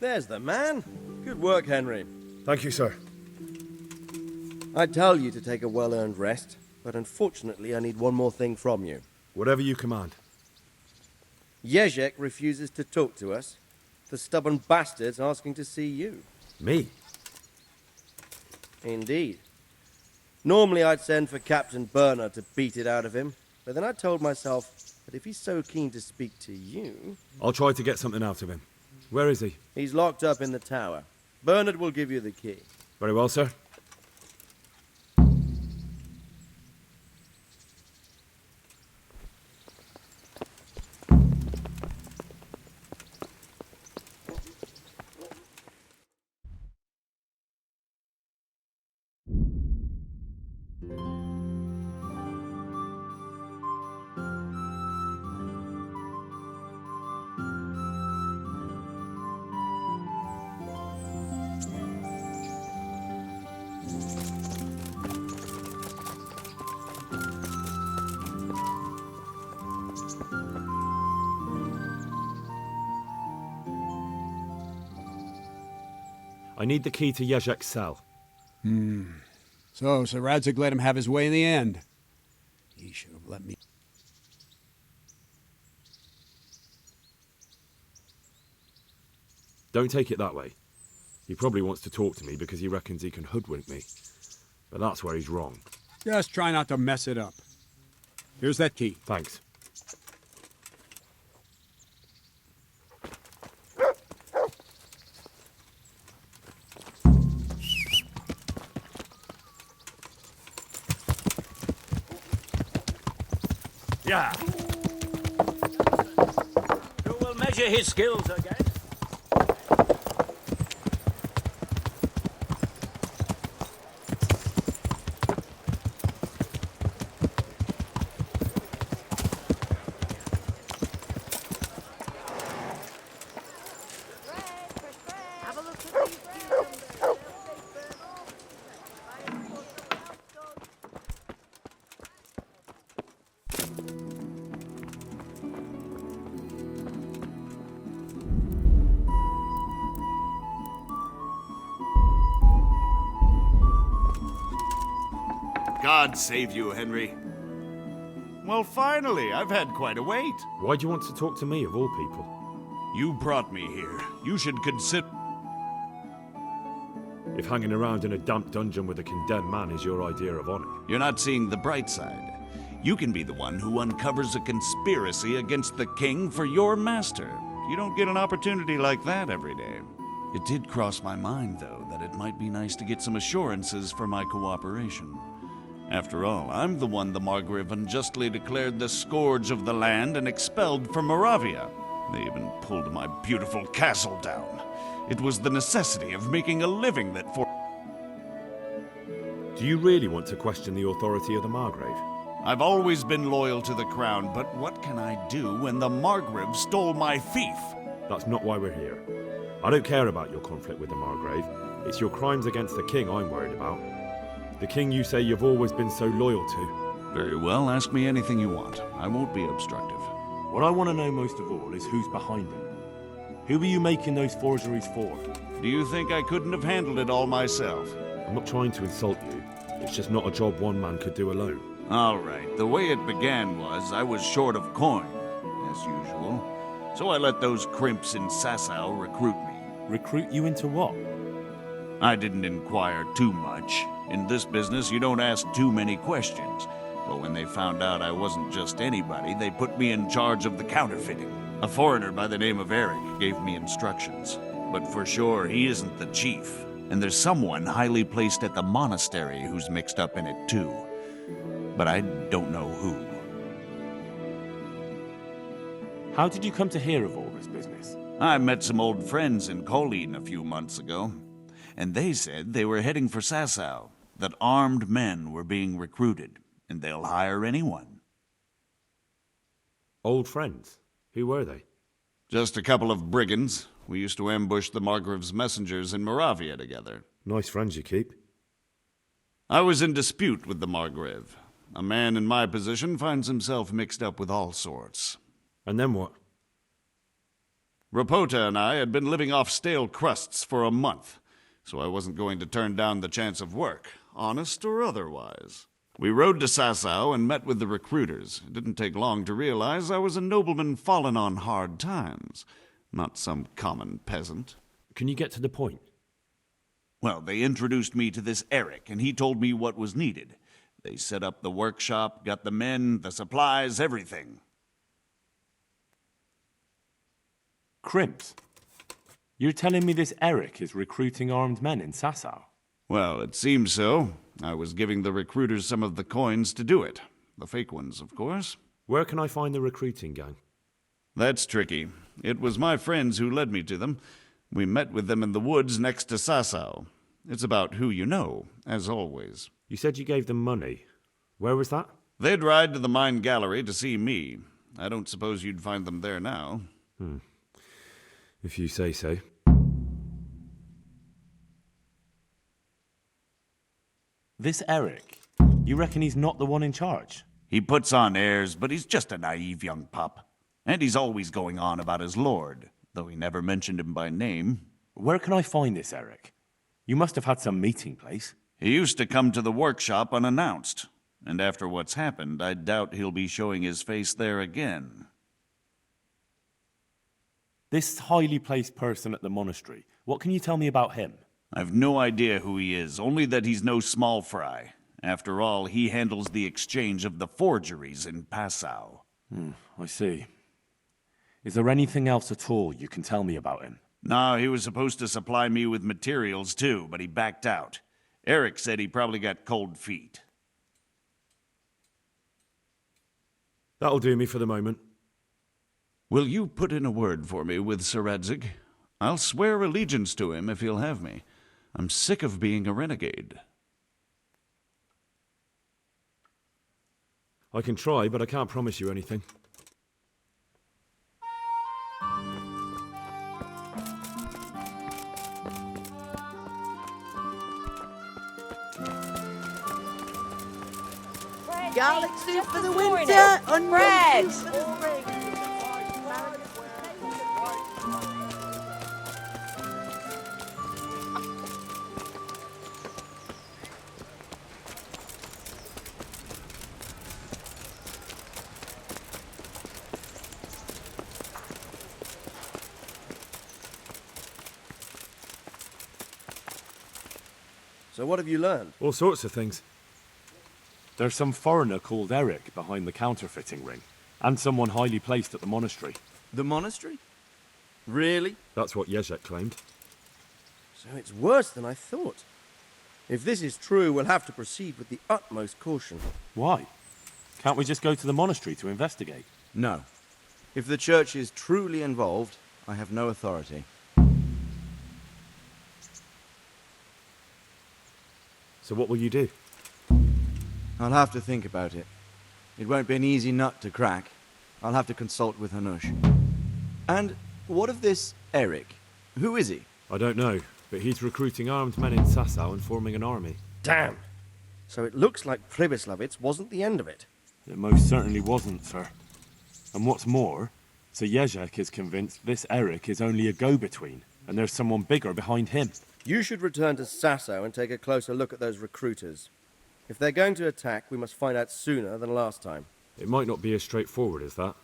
There's the man. Good work, Henry. Thank you, sir. I tell you to take a well-earned rest, but unfortunately I need one more thing from you. Whatever you command. Jezek refuses to talk to us. The stubborn bastard's asking to see you. Me? Indeed. Normally I'd send for Captain Burner to beat it out of him, but then I told myself that if he's so keen to speak to you... I'll try to get something out of him. Where is he? He's locked up in the tower. Bernard will give you the key. Very well, sir. I need the key to Jezek's cell. So Radzig let him have his way in the end. He should have let me... Don't take it that way. He probably wants to talk to me because he reckons he can hoodwink me. But that's where he's wrong. Just try not to mess it up. Here's that key. Thanks. Yeah. You will measure his skills again. God save you, Henry. Well, finally, I've had quite a wait. Why do you want to talk to me, of all people? You brought me here. You should consider... If hanging around in a damp dungeon with a condemned man is your idea of honor. You're not seeing the bright side. You can be the one who uncovers a conspiracy against the king for your master. You don't get an opportunity like that every day. It did cross my mind, though, that it might be nice to get some assurances for my cooperation. After all, I'm the one the Margrave unjustly declared the scourge of the land and expelled from Moravia. They even pulled my beautiful castle down. It was the necessity of making a living that for... Do you really want to question the authority of the Margrave? I've always been loyal to the crown, but what can I do when the Margrave stole my fief? That's not why we're here. I don't care about your conflict with the Margrave. It's your crimes against the king I'm worried about. The king you say you've always been so loyal to. Very well, ask me anything you want. I won't be obstructive. What I want to know most of all is who's behind them. Who are you making those forgeries for? Do you think I couldn't have handled it all myself? I'm not trying to insult you. It's just not a job one man could do alone. All right, the way it began was I was short of coin, as usual. So I let those crimps in Sasau recruit me. Recruit you into what? I didn't inquire too much. In this business, you don't ask too many questions. But when they found out I wasn't just anybody, they put me in charge of the counterfeiting. A foreigner by the name of Eric gave me instructions. But for sure, he isn't the chief. And there's someone highly placed at the monastery who's mixed up in it too. But I don't know who. How did you come to hear of all this business? I met some old friends in Colleen a few months ago. And they said they were heading for Sasau, that armed men were being recruited, and they'll hire anyone. Old friends? Who were they? Just a couple of brigands. We used to ambush the Margrave's messengers in Moravia together. Nice friends you keep. I was in dispute with the Margrave. A man in my position finds himself mixed up with all sorts. And then what? Rapota and I had been living off stale crusts for a month, so I wasn't going to turn down the chance of work, honest or otherwise. We rode to Sasau and met with the recruiters. It didn't take long to realize I was a nobleman fallen on hard times, not some common peasant. Can you get to the point? Well, they introduced me to this Eric, and he told me what was needed. They set up the workshop, got the men, the supplies, everything. Crimps? You're telling me this Eric is recruiting armed men in Sasau? Well, it seems so. I was giving the recruiters some of the coins to do it. The fake ones, of course. Where can I find the recruiting gang? That's tricky. It was my friends who led me to them. We met with them in the woods next to Sasau. It's about who you know, as always. You said you gave them money. Where was that? They'd ride to the mine gallery to see me. I don't suppose you'd find them there now. If you say so. This Eric, you reckon he's not the one in charge? He puts on airs, but he's just a naive young pup. And he's always going on about his lord, though he never mentioned him by name. Where can I find this Eric? You must have had some meeting place. He used to come to the workshop unannounced, and after what's happened, I doubt he'll be showing his face there again. This highly placed person at the monastery, what can you tell me about him? I've no idea who he is, only that he's no small fry. After all, he handles the exchange of the forgeries in Passau. I see. Is there anything else at all you can tell me about him? No, he was supposed to supply me with materials too, but he backed out. Eric said he probably got cold feet. That'll do me for the moment. Will you put in a word for me with Sir Radzig? I'll swear allegiance to him if he'll have me. I'm sick of being a renegade. I can try, but I can't promise you anything. Galaxy for the winter on Fred. So what have you learned? All sorts of things. There's some foreigner called Eric behind the counterfeiting ring, and someone highly placed at the monastery. The monastery? Really? That's what Jezek claimed. So it's worse than I thought. If this is true, we'll have to proceed with the utmost caution. Why? Can't we just go to the monastery to investigate? No. If the church is truly involved, I have no authority. So what will you do? I'll have to think about it. It won't be an easy nut to crack. I'll have to consult with Hanush. And what of this Eric? Who is he? I don't know, but he's recruiting armed men in Sasau and forming an army. Damn! So it looks like Pribyslavitz wasn't the end of it. It most certainly wasn't, sir. And what's more, Sir Jezek is convinced this Eric is only a go-between, and there's someone bigger behind him. You should return to Sasau and take a closer look at those recruiters. If they're going to attack, we must find out sooner than last time. It might not be as straightforward as that.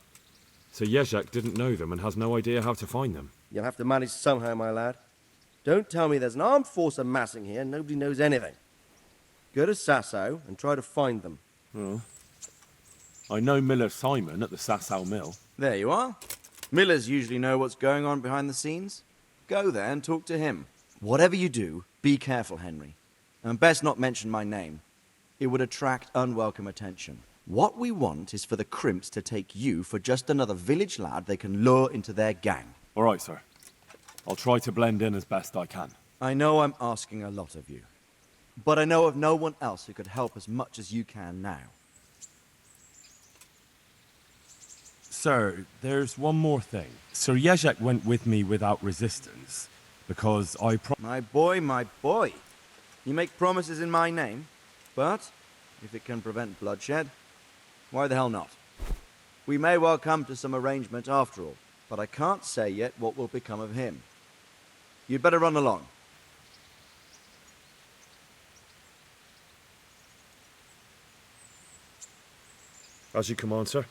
So Jezek didn't know them and has no idea how to find them. You'll have to manage somehow, my lad. Don't tell me there's an armed force amassing here and nobody knows anything. Go to Sasau and try to find them. Oh. I know Miller Simon at the Sasau mill. There you are. Millers usually know what's going on behind the scenes. Go there and talk to him. Whatever you do, be careful, Henry. And best not mention my name. It would attract unwelcome attention. What we want is for the Crimps to take you for just another village lad they can lure into their gang. All right, sir. I'll try to blend in as best I can. I know I'm asking a lot of you, but I know of no one else who could help as much as you can now. Sir, there's one more thing. Sir Jezek went with me without resistance, because I My boy. You make promises in my name, but if it can prevent bloodshed, why the hell not? We may well come to some arrangement after all. but I can't say yet what will become of him. You'd better run along. As you command, sir.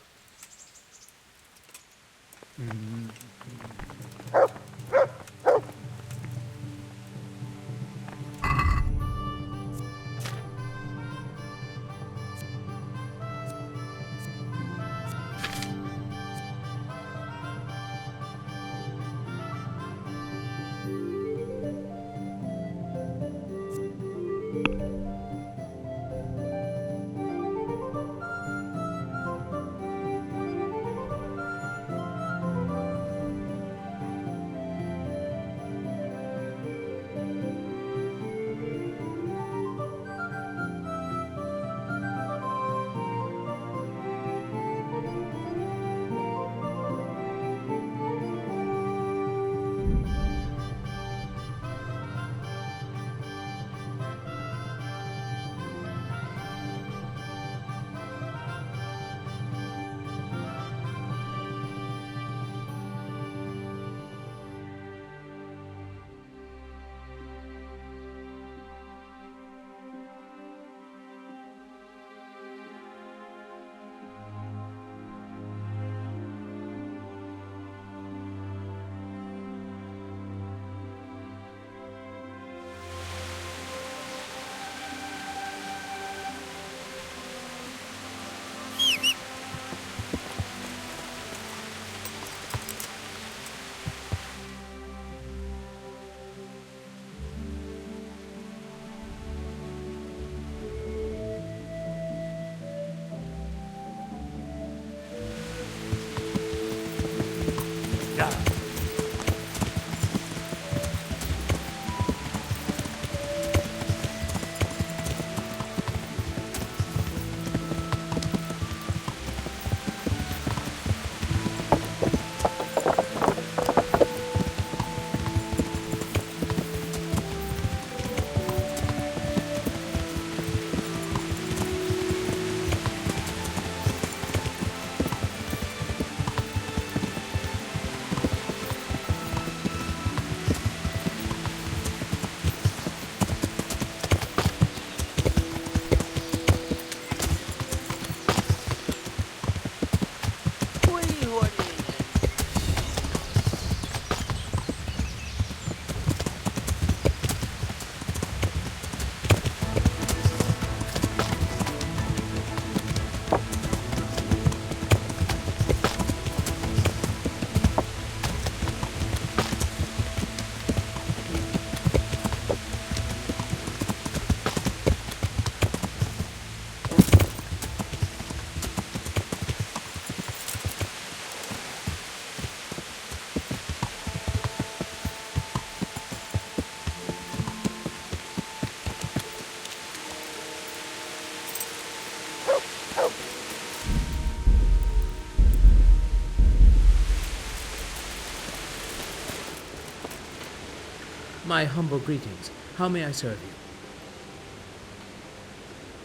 My humble greetings. How may I serve you?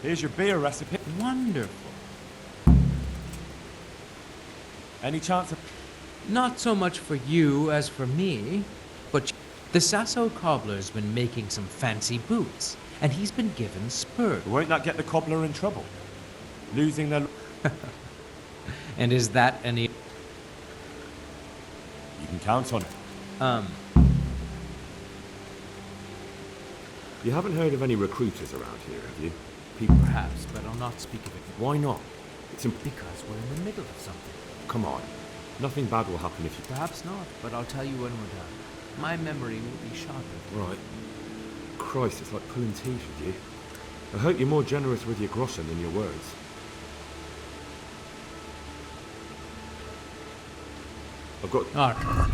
Here's your beer recipe. Wonderful. Any chance of... Not so much for you as for me, but the Sasso cobbler's been making some fancy boots, and he's been given spurs. Won't that get the cobbler in trouble? Losing their... And is that any... You can count on it. You haven't heard of any recruiters around here, have you? People... Perhaps, but I'll not speak of it. Why not? It's Because we're in the middle of something. Come on. Nothing bad will happen if you... Perhaps not, but I'll tell you when we're done. My memory will be sharpened. Right. Christ, it's like pulling teeth with you. I hope you're more generous with your groschen than your words. I've got... All right.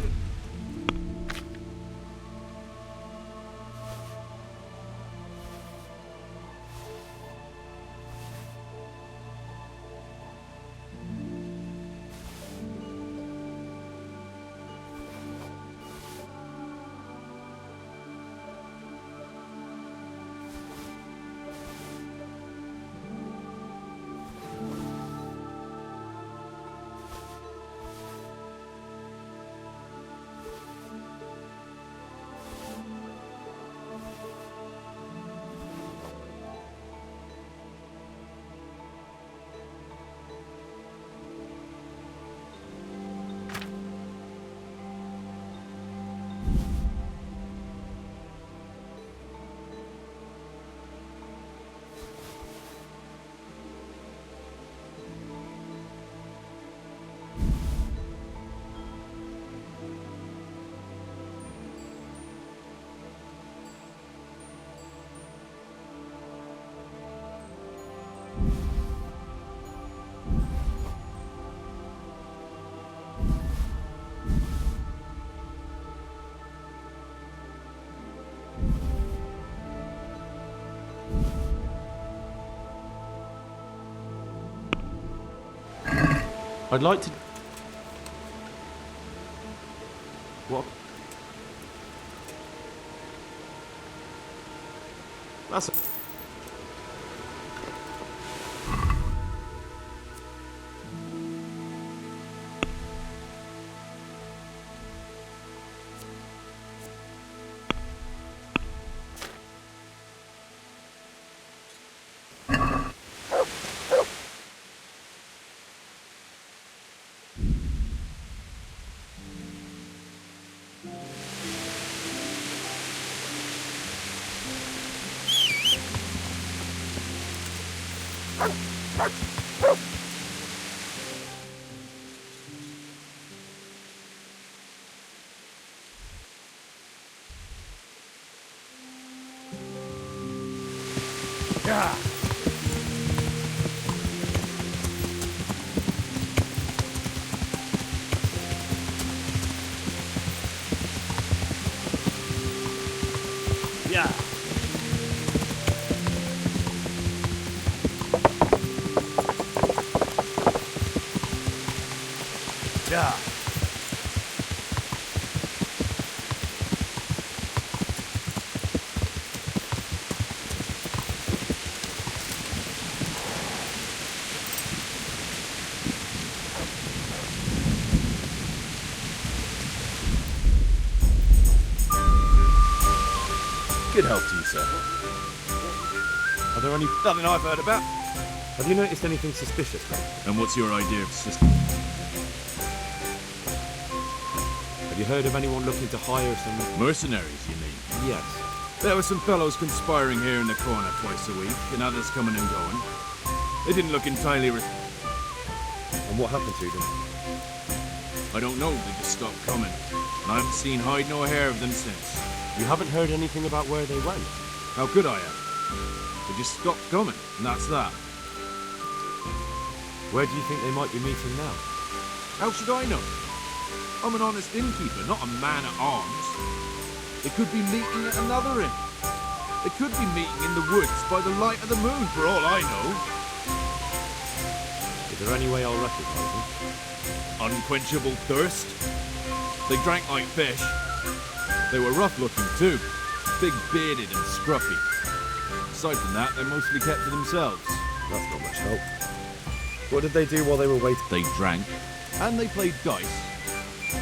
I'd like to... What? That's... Yeah. Yeah. Yeah. Good health to you, sir. Are there any... Nothing I've heard about. Have you noticed anything suspicious, mate? And what's your idea of system? Have you heard of anyone looking to hire some... Mercenaries, you mean? Yes. There were some fellows conspiring here in the corner twice a week, and others coming and going. They didn't look entirely... And what happened to them? I don't know, they just stopped coming. And I haven't seen hide nor hair of them since. You haven't heard anything about where they went? How could I have? They just stopped coming, and that's that. Where do you think they might be meeting now? How should I know? I'm an honest innkeeper, not a man at arms. They could be meeting at another inn. They could be meeting in the woods by the light of the moon, for all I know. Is there any way I'll recognize them? Unquenchable thirst. They drank like fish. They were rough looking too. Big bearded and scruffy. Aside from that, they mostly kept to themselves. That's not much help. What did they do while they were waiting? They drank, and they played dice.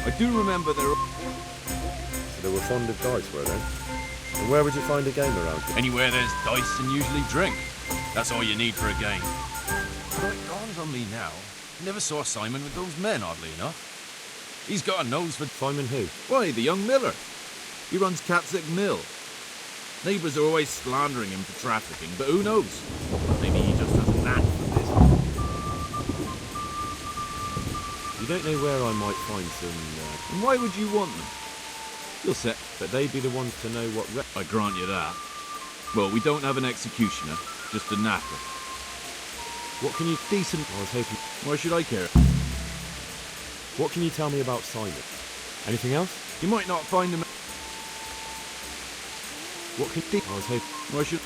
I do remember they were... So they were fond of dice, were they? And where would you find a game around here? Anywhere there's dice and usually drink. That's all you need for a game. But it dawns on me now. I never saw Simon with those men, oddly enough. He's got a nose for... Simon who? Why, the young miller. He runs Capellix Mill. Neighbours are always slandering him for trafficking, but who knows? Maybe he just has a knack for this. You don't know where I might find some... And why would you want them? You'll set... But they'd be the ones to know what... I grant you that. Well, we don't have an executioner, just a knacker. What can you... Decent... I was hoping... Why should I care? What can you tell me about Simon? Anything else? You might not find him... What can... I was hoping... Why should...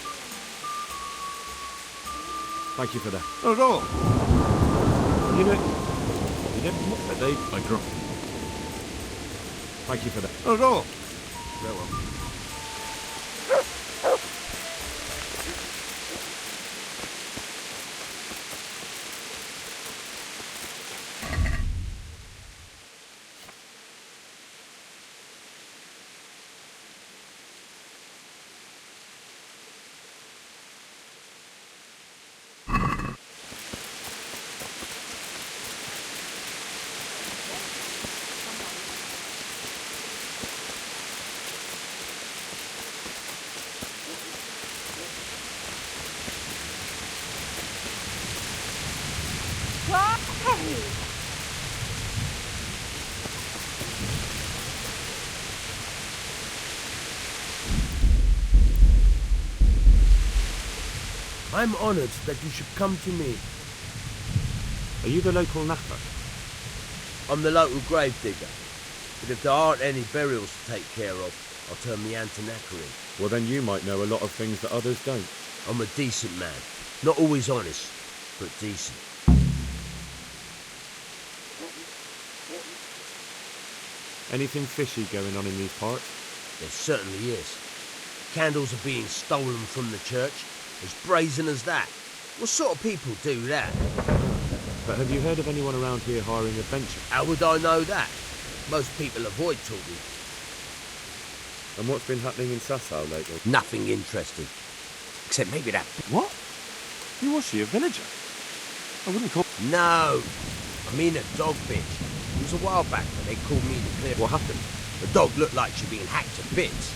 Thank you for that. Not at all. You know... But they... I grant... Thank you for that. Not at all. Very well. I'm honored that you should come to me. Are you the local knacker? I'm the local grave digger. But if there aren't any burials to take care of, I'll turn me hand to knackering. Well, then you might know a lot of things that others don't. I'm a decent man. Not always honest, but decent. Anything fishy going on in these parts? There certainly is. Candles are being stolen from the church, as brazen as that. What sort of people do that? But have you heard of anyone around here hiring adventure? How would I know that? Most people avoid talking. And what's been happening in Sasau lately? Nothing interesting. Except maybe that... What? Who was she, a villager? I wouldn't call... No! I mean a dog bitch. It was a while back when they called me to clear... What happened? The dog looked like she'd been hacked to bits.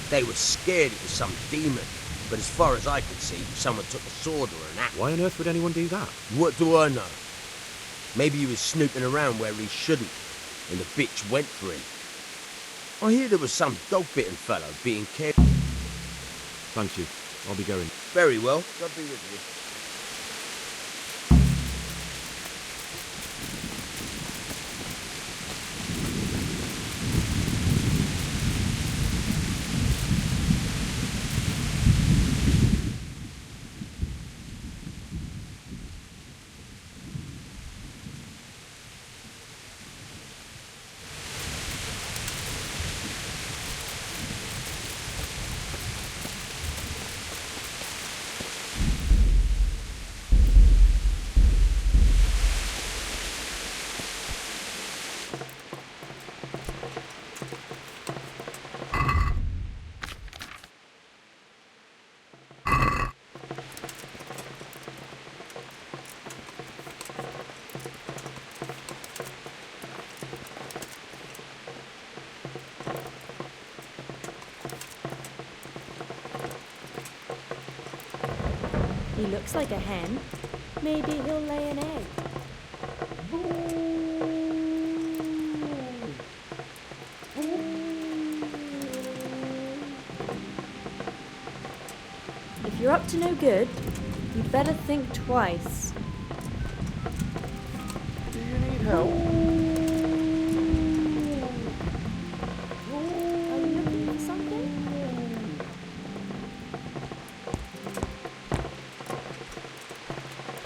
They were scared it was some demon. But as far as I could see, someone took a sword or an axe. Why on earth would anyone do that? What do I know? Maybe he was snooping around where he shouldn't, and the bitch went for him. I hear there was some dog-bitten fellow being cared... Thank you. I'll be going. Very well. God be with you. He looks like a hen. Maybe he'll lay an egg. If you're up to no good, you'd better think twice. Do you need help? Are you looking for something?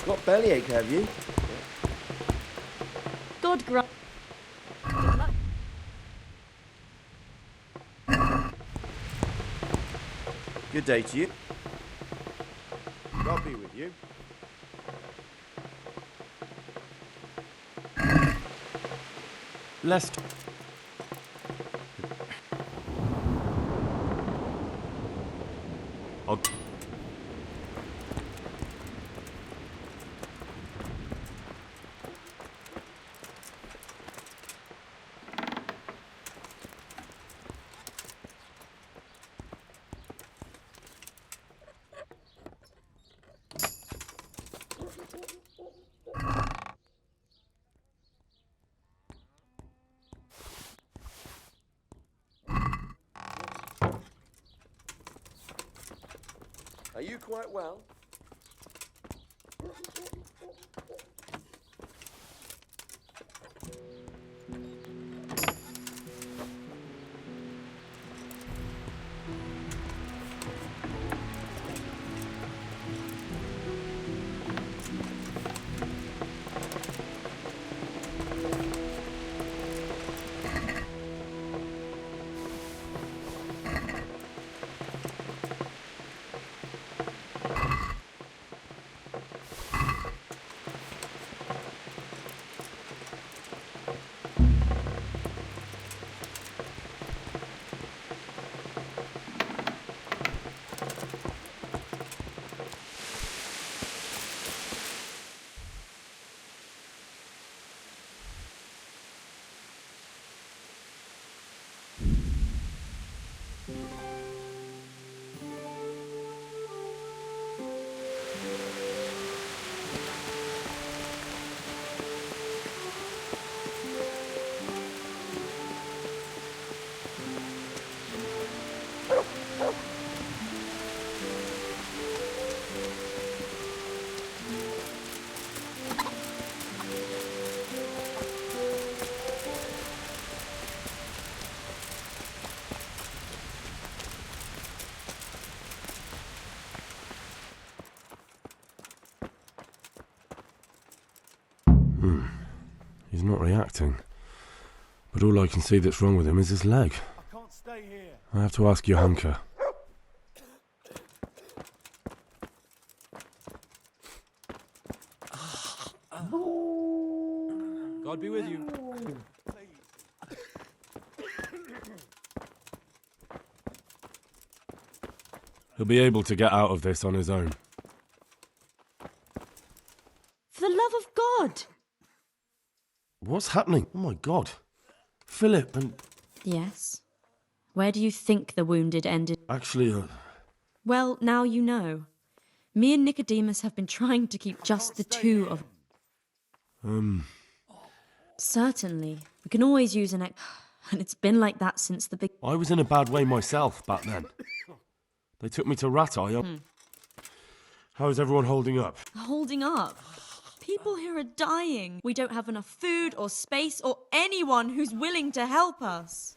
Got bellyache, have you? God grant. Good day to you. God be with you. Let's... I'll... Are you quite well? He's not reacting. But all I can see that's wrong with him is his leg. I can't stay here. I have to ask Johanka. God be with you. He'll be able to get out of this on his own. For the love of God! What's happening? Oh my god. Philip, and Yes. Where do you think the wounded ended? actually, Well, now you know. Me and Nicodemus have been trying to keep just the two of... Certainly. We can always use an and it's been like that since the big... I was in a bad way myself back then. They took me to Ratai. How is everyone holding up? Holding up. People here are dying. We don't have enough food or space or anyone who's willing to help us.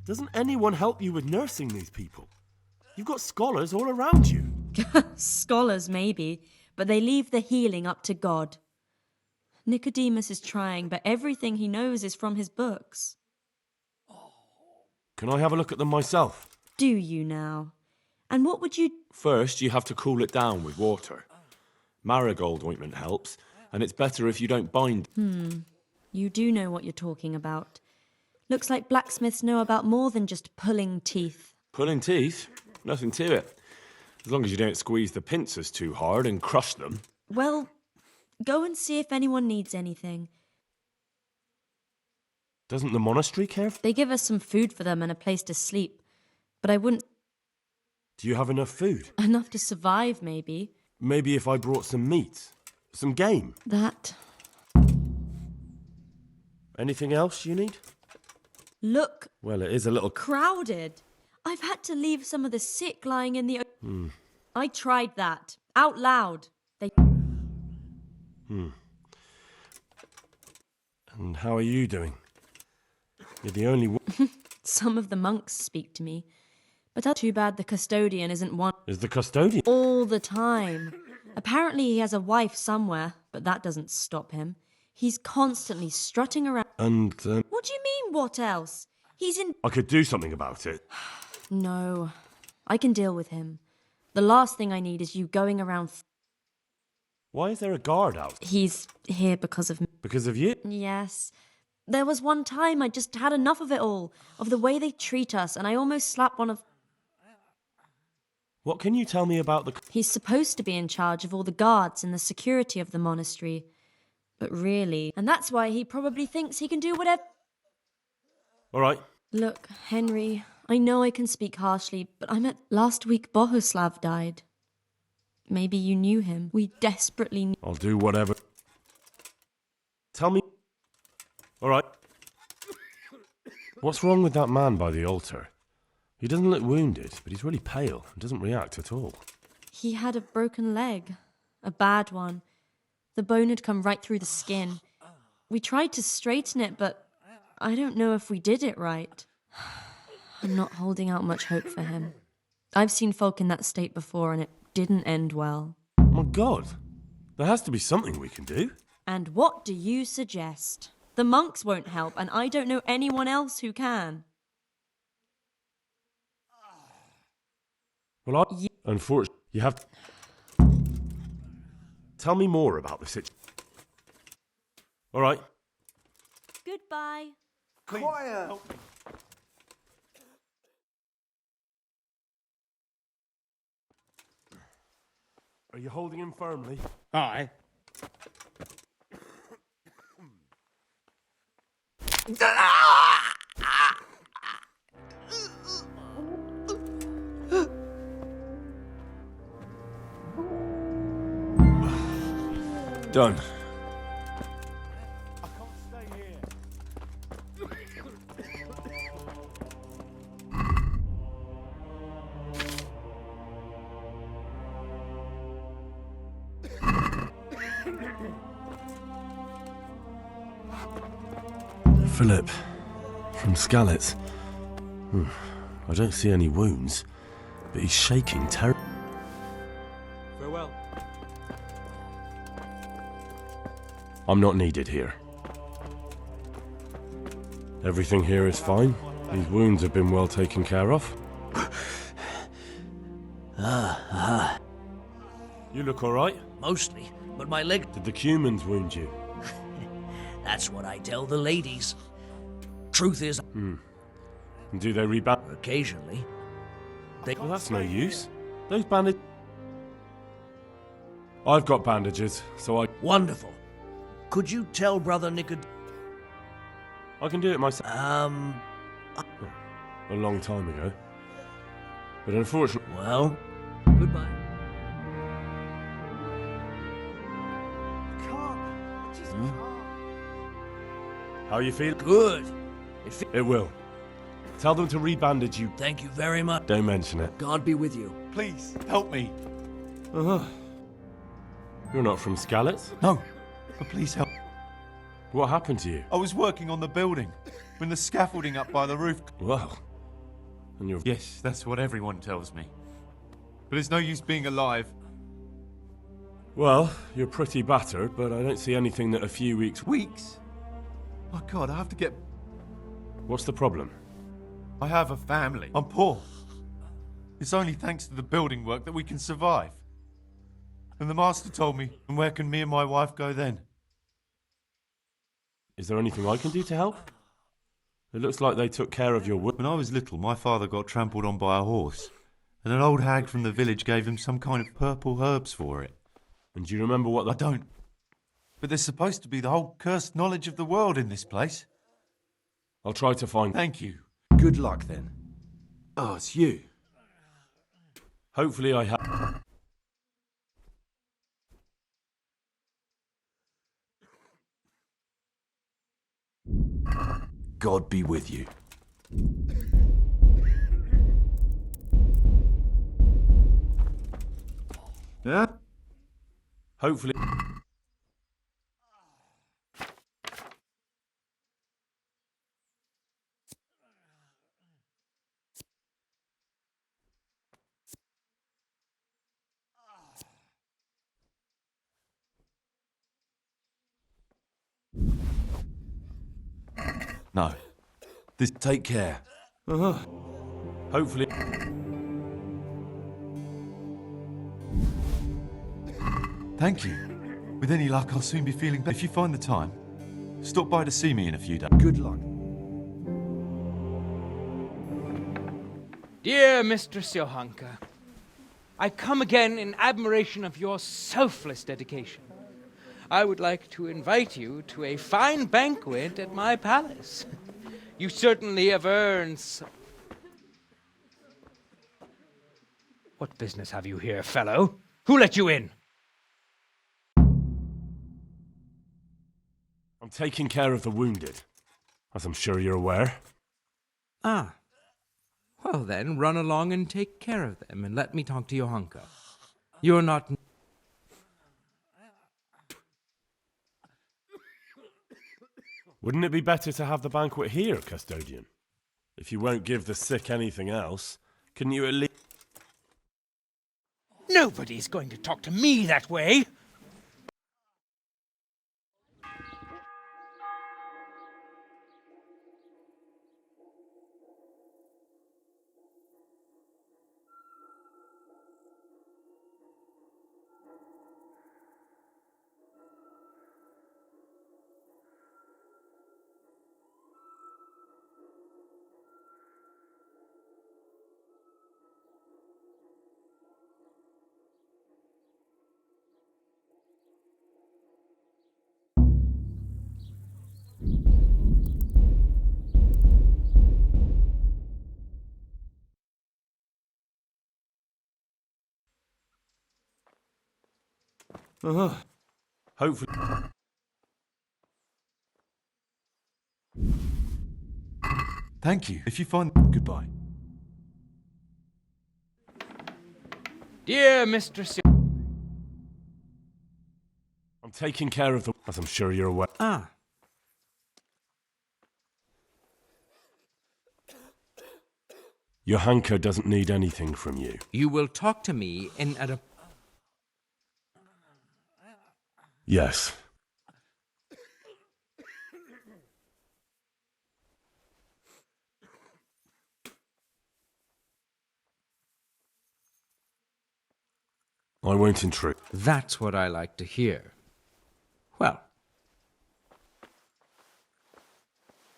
Doesn't anyone help you with nursing these people? You've got scholars all around you. Scholars, maybe, but they leave the healing up to God. Nicodemus is trying, but everything he knows is from his books. Can I have a look at them myself? Do you now? And what would you... First, you have to cool it down with water. Marigold ointment helps, and it's better if you don't bind. You do know what you're talking about. Looks like blacksmiths know about more than just pulling teeth. Pulling teeth? Nothing to it. As long as you don't squeeze the pincers too hard and crush them. Well, go and see if anyone needs anything. Doesn't the monastery care? They give us some food for them and a place to sleep. But I wouldn't... Do you have enough food? Enough to survive, maybe. Maybe if I brought some meat? Some game? That... Anything else you need? Look, Well, it is a little... crowded. I've had to leave some of the sick lying in the... I tried that. Out loud. They... And how are you doing? You're the only one... Some of the monks speak to me. But that's too bad the custodian isn't one... Is the custodian? All the time. Apparently he has a wife somewhere, but that doesn't stop him. He's constantly strutting around... And, What do you mean, what else? He's in... I could do something about it. No. I can deal with him. The last thing I need is you going around... Why is there a guard out? He's here because of me. Because of you? Yes. There was one time I just had enough of it all, of the way they treat us, and I almost slapped one of... What can you tell me about the... He's supposed to be in charge of all the guards and the security of the monastery. But really... And that's why he probably thinks he can do whatever... All right. Look, Henry, I know I can speak harshly, but last week Bohuslav died. Maybe you knew him. We desperately need... I'll do whatever. Tell me... All right. What's wrong with that man by the altar? He doesn't look wounded, but he's really pale and doesn't react at all. He had a broken leg. A bad one. The bone had come right through the skin. We tried to straighten it, but I don't know if we did it right. I'm not holding out much hope for him. I've seen folk in that state before, and it didn't end well. Oh my God. There has to be something we can do. And what do you suggest? The monks won't help, and I don't know anyone else who can. Well, unfortunately, you have to... Tell me more about the situation. All right. Goodbye. Quiet! Are you holding him firmly? Aye. Done. I can't stay here. Philip, from Skalitz. I don't see any wounds, but he's shaking terribly. Farewell. I'm not needed here. Everything here is fine. These wounds have been well taken care of. You look alright? Mostly, but my leg... Did the humans wound you? That's what I tell the ladies. Truth is... And do they rebound? Occasionally. Well, that's no use. Those bandages... I've got bandages, so I... Wonderful. Could you tell Brother Nicod... I can do it myself. A long time ago. But unfortunately... Well, goodbye. How you feel? Good. It will. Tell them to rebandage you. Thank you very much. Don't mention it. God be with you. Please, help me. You're not from Skalitz? No, but please help. What happened to you? I was working on the building when the scaffolding up by the roof... Well, and you're... Yes, that's what everyone tells me. But it's no use being alive. Well, you're pretty battered, but I don't see anything that a few weeks... Weeks? Oh God, I have to get... What's the problem? I have a family. I'm poor. It's only thanks to the building work that we can survive. And the master told me, and where can me and my wife go then? Is there anything I can do to help? It looks like they took care of your wood. When I was little, my father got trampled on by a horse, and an old hag from the village gave him some kind of purple herbs for it. And do you remember what I don't. But there's supposed to be the whole cursed knowledge of the world in this place. I'll try to find... Thank you. Good luck, then. Oh, it's you. Hopefully I have... God be with you. Yeah? Hopefully... No. This... Take care. Hopefully... Thank you. With any luck, I'll soon be feeling better. If you find the time, stop by to see me in a few days. Good luck. Dear Mistress Johanka, I come again in admiration of your selfless dedication. I would like to invite you to a fine banquet at my palace. You certainly have earned What business have you here, fellow? Who let you in? I'm taking care of the wounded, as I'm sure you're aware. Ah. Well then, run along and take care of them, and let me talk to Johanka. You're not... Wouldn't it be better to have the banquet here, custodian? If you won't give the sick anything else, couldn't you at least... Nobody's going to talk to me that way. Hopefully... Thank you. If you find... Goodbye. Dear Mistress... I'm taking care of the... As I'm sure you're aware. Ah. Johanka doesn't need anything from you. You will talk to me in at a... Yes. I won't intrude. That's what I like to hear. Well,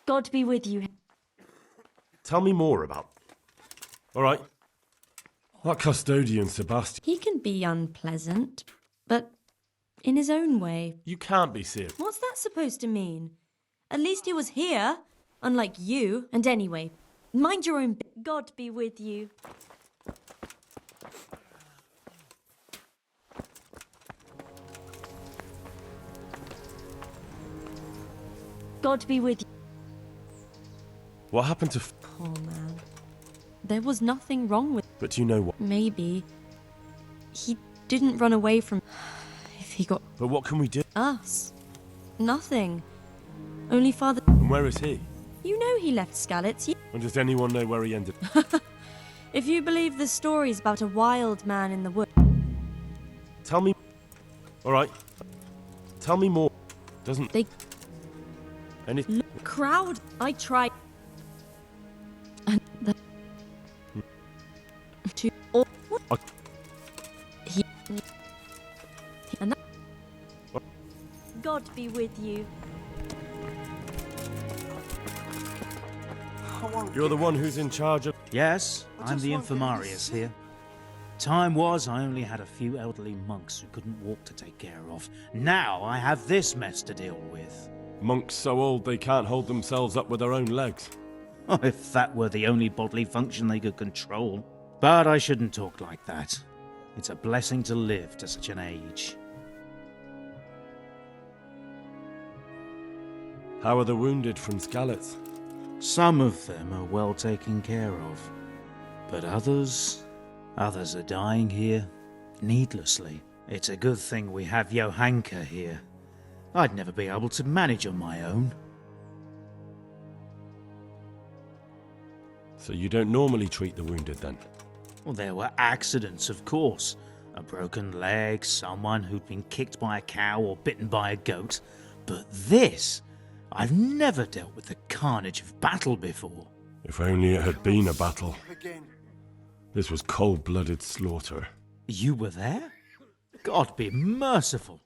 God be with you. Tell me more about... All right. That custodian, Sebastian... He can be unpleasant, but in his own way. You can't be serious. What's that supposed to mean? At least he was here, unlike you. And anyway, mind your own God be with you. God be with you. What happened to... Poor man. There was nothing wrong with... But you know what? Maybe. He didn't run away from... If he got... But what can we do? Us. Nothing. Only Father... And where is he? You know he left Skalitz. And does anyone know where he ended? If you believe the stories about a wild man in the wood... Tell me... All right. Tell me more. Doesn't... They... Anything... Crowd... I tried... And the... To... Or... He... And that... God be with you. You're the one who's in charge of... Yes, I'm the infirmarius here. Time was I only had a few elderly monks who couldn't walk to take care of. Now I have this mess to deal with. Monks so old they can't hold themselves up with their own legs. Oh, if that were the only bodily function they could control. But I shouldn't talk like that. It's a blessing to live to such an age. How are the wounded from Skalitz? Some of them are well taken care of. But others are dying here needlessly. It's a good thing we have Johanka here. I'd never be able to manage on my own. So you don't normally treat the wounded then? Well, there were accidents, of course. A broken leg, someone who'd been kicked by a cow or bitten by a goat. But this... I've never dealt with the carnage of battle before. If only it had been a battle. This was cold-blooded slaughter. You were there? God be merciful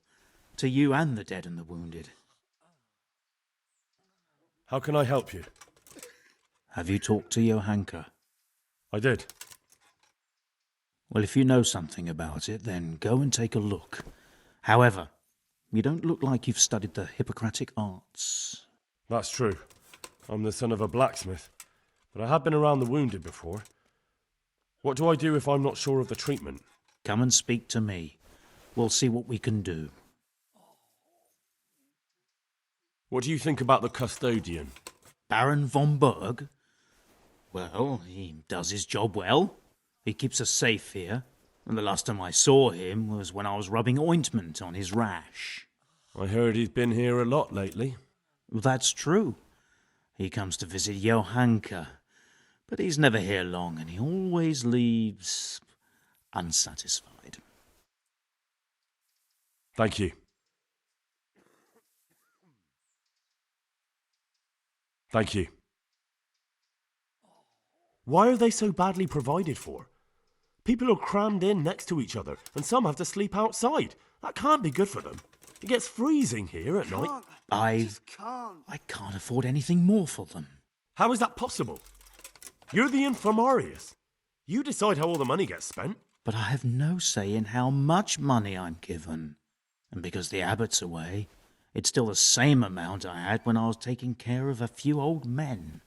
to you and the dead and the wounded. How can I help you? Have you talked to Johanka? I did. Well, if you know something about it, then go and take a look. However, you don't look like you've studied the Hippocratic arts. That's true. I'm the son of a blacksmith, but I have been around the wounded before. What do I do if I'm not sure of the treatment? Come and speak to me. We'll see what we can do. What do you think about the custodian? Baron von Berg? Well, he does his job well. He keeps us safe here. And the last time I saw him was when I was rubbing ointment on his rash. I heard he's been here a lot lately. Well, that's true. He comes to visit Johanka. But he's never here long, and he always leaves unsatisfied. Thank you. Thank you. Why are they so badly provided for? People are crammed in next to each other, and some have to sleep outside. That can't be good for them. It gets freezing here at night. I can't afford anything more for them. How is that possible? You're the infirmarius. You decide how all the money gets spent. But I have no say in how much money I'm given. And because the abbot's away, it's still the same amount I had when I was taking care of a few old men.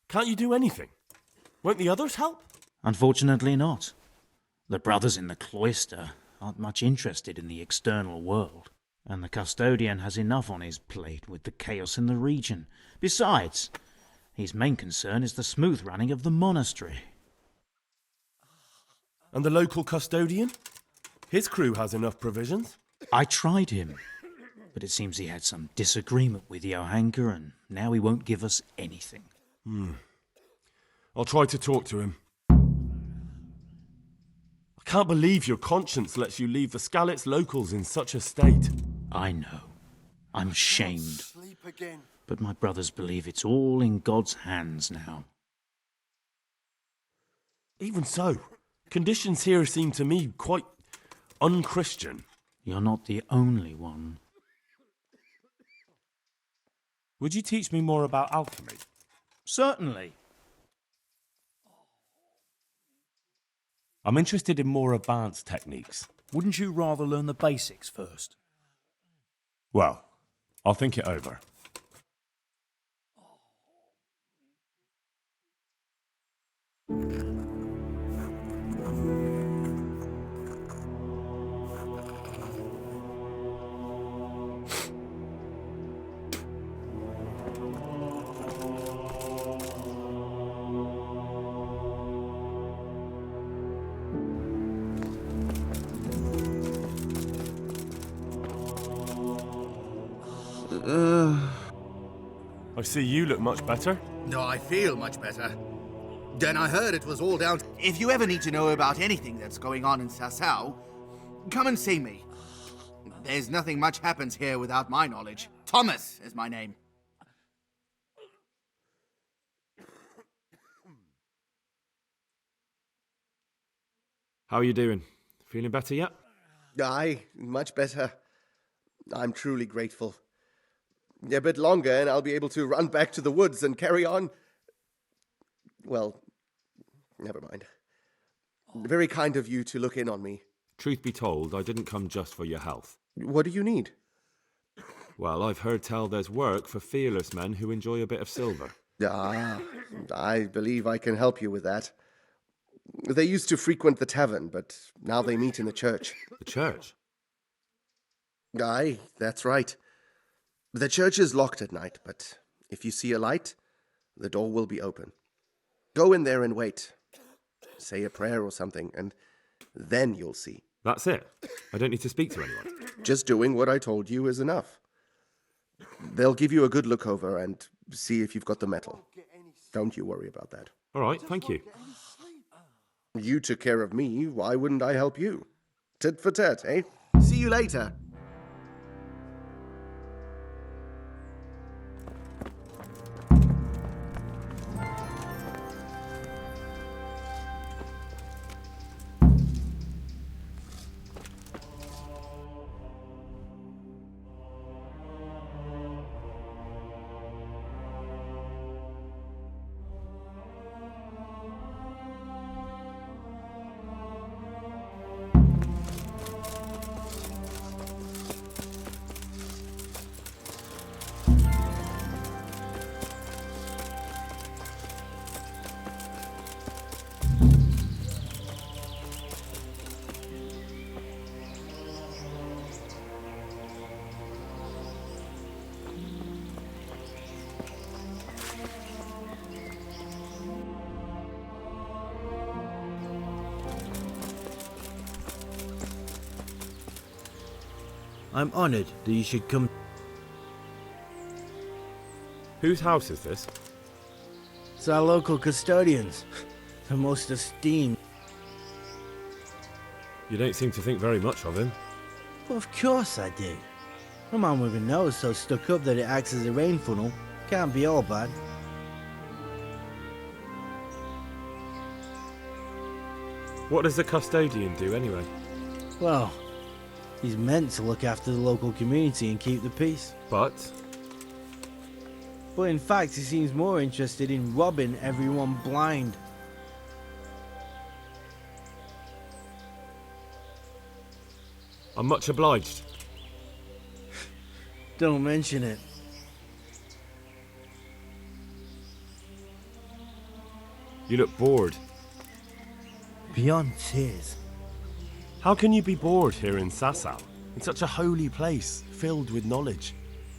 Can't you do anything? Won't the others help? Unfortunately not. The brothers in the cloister aren't much interested in the external world, and the custodian has enough on his plate with the chaos in the region. Besides, his main concern is the smooth running of the monastery. And the local custodian? His crew has enough provisions. I tried him, but it seems he had some disagreement with Johanka, and now he won't give us anything. I'll try to talk to him. I can't believe your conscience lets you leave the Skalitz locals in such a state. I know. I'm shamed. But my brothers believe it's all in God's hands now. Even so, Conditions here seem to me quite unchristian. You're not the only one. Would you teach me more about alchemy? Certainly. I'm interested in more advanced techniques. Wouldn't you rather learn the basics first? Well, I'll think it over. I see you look much better. No, I feel much better. Then I heard it was all down. If you ever need to know about anything that's going on in Sasau, come and see me. There's nothing much happens here without my knowledge. Thomas is my name. How are you doing? Feeling better yet? Aye, much better. I'm truly grateful. A bit longer and I'll be able to run back to the woods and carry on. Well, never mind. Very kind of you to look in on me. Truth be told, I didn't come just for your health. What do you need? Well, I've heard tell there's work for fearless men who enjoy a bit of silver. Ah, I believe I can help you with that. They used to frequent the tavern, but now they meet in the church. The church? Aye, that's right. The church is locked at night, but if you see a light, the door will be open. Go in there and wait. Say a prayer or something, and then you'll see. That's it? I don't need to speak to anyone? Just doing what I told you is enough. They'll give you a good look over and see if you've got the metal. Don't you worry about that. All right, thank you. You took care of me, why wouldn't I help you? Tit for tat, eh? See you later. I'm honored that you should come. Whose house is this? It's our local custodians. The most esteemed. You don't seem to think very much of him. Well, of course I do. A man with a nose so stuck up that it acts as a rain funnel can't be all bad. What does the custodian do anyway? Well, he's meant to look after the local community and keep the peace. But in fact, he seems more interested in robbing everyone blind. I'm much obliged. Don't mention it. You look bored. Beyond tears. How can you be bored here in Sasau? In such a holy place, filled with knowledge.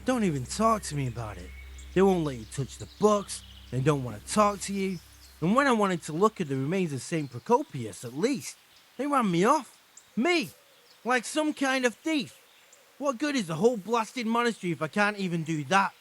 Don't even talk to me about it. They won't let you touch the books, they don't want to talk to you, and when I wanted to look at the remains of St. Procopius at least, they ran me off. Me! Like some kind of thief. What good is the whole blasted monastery if I can't even do that?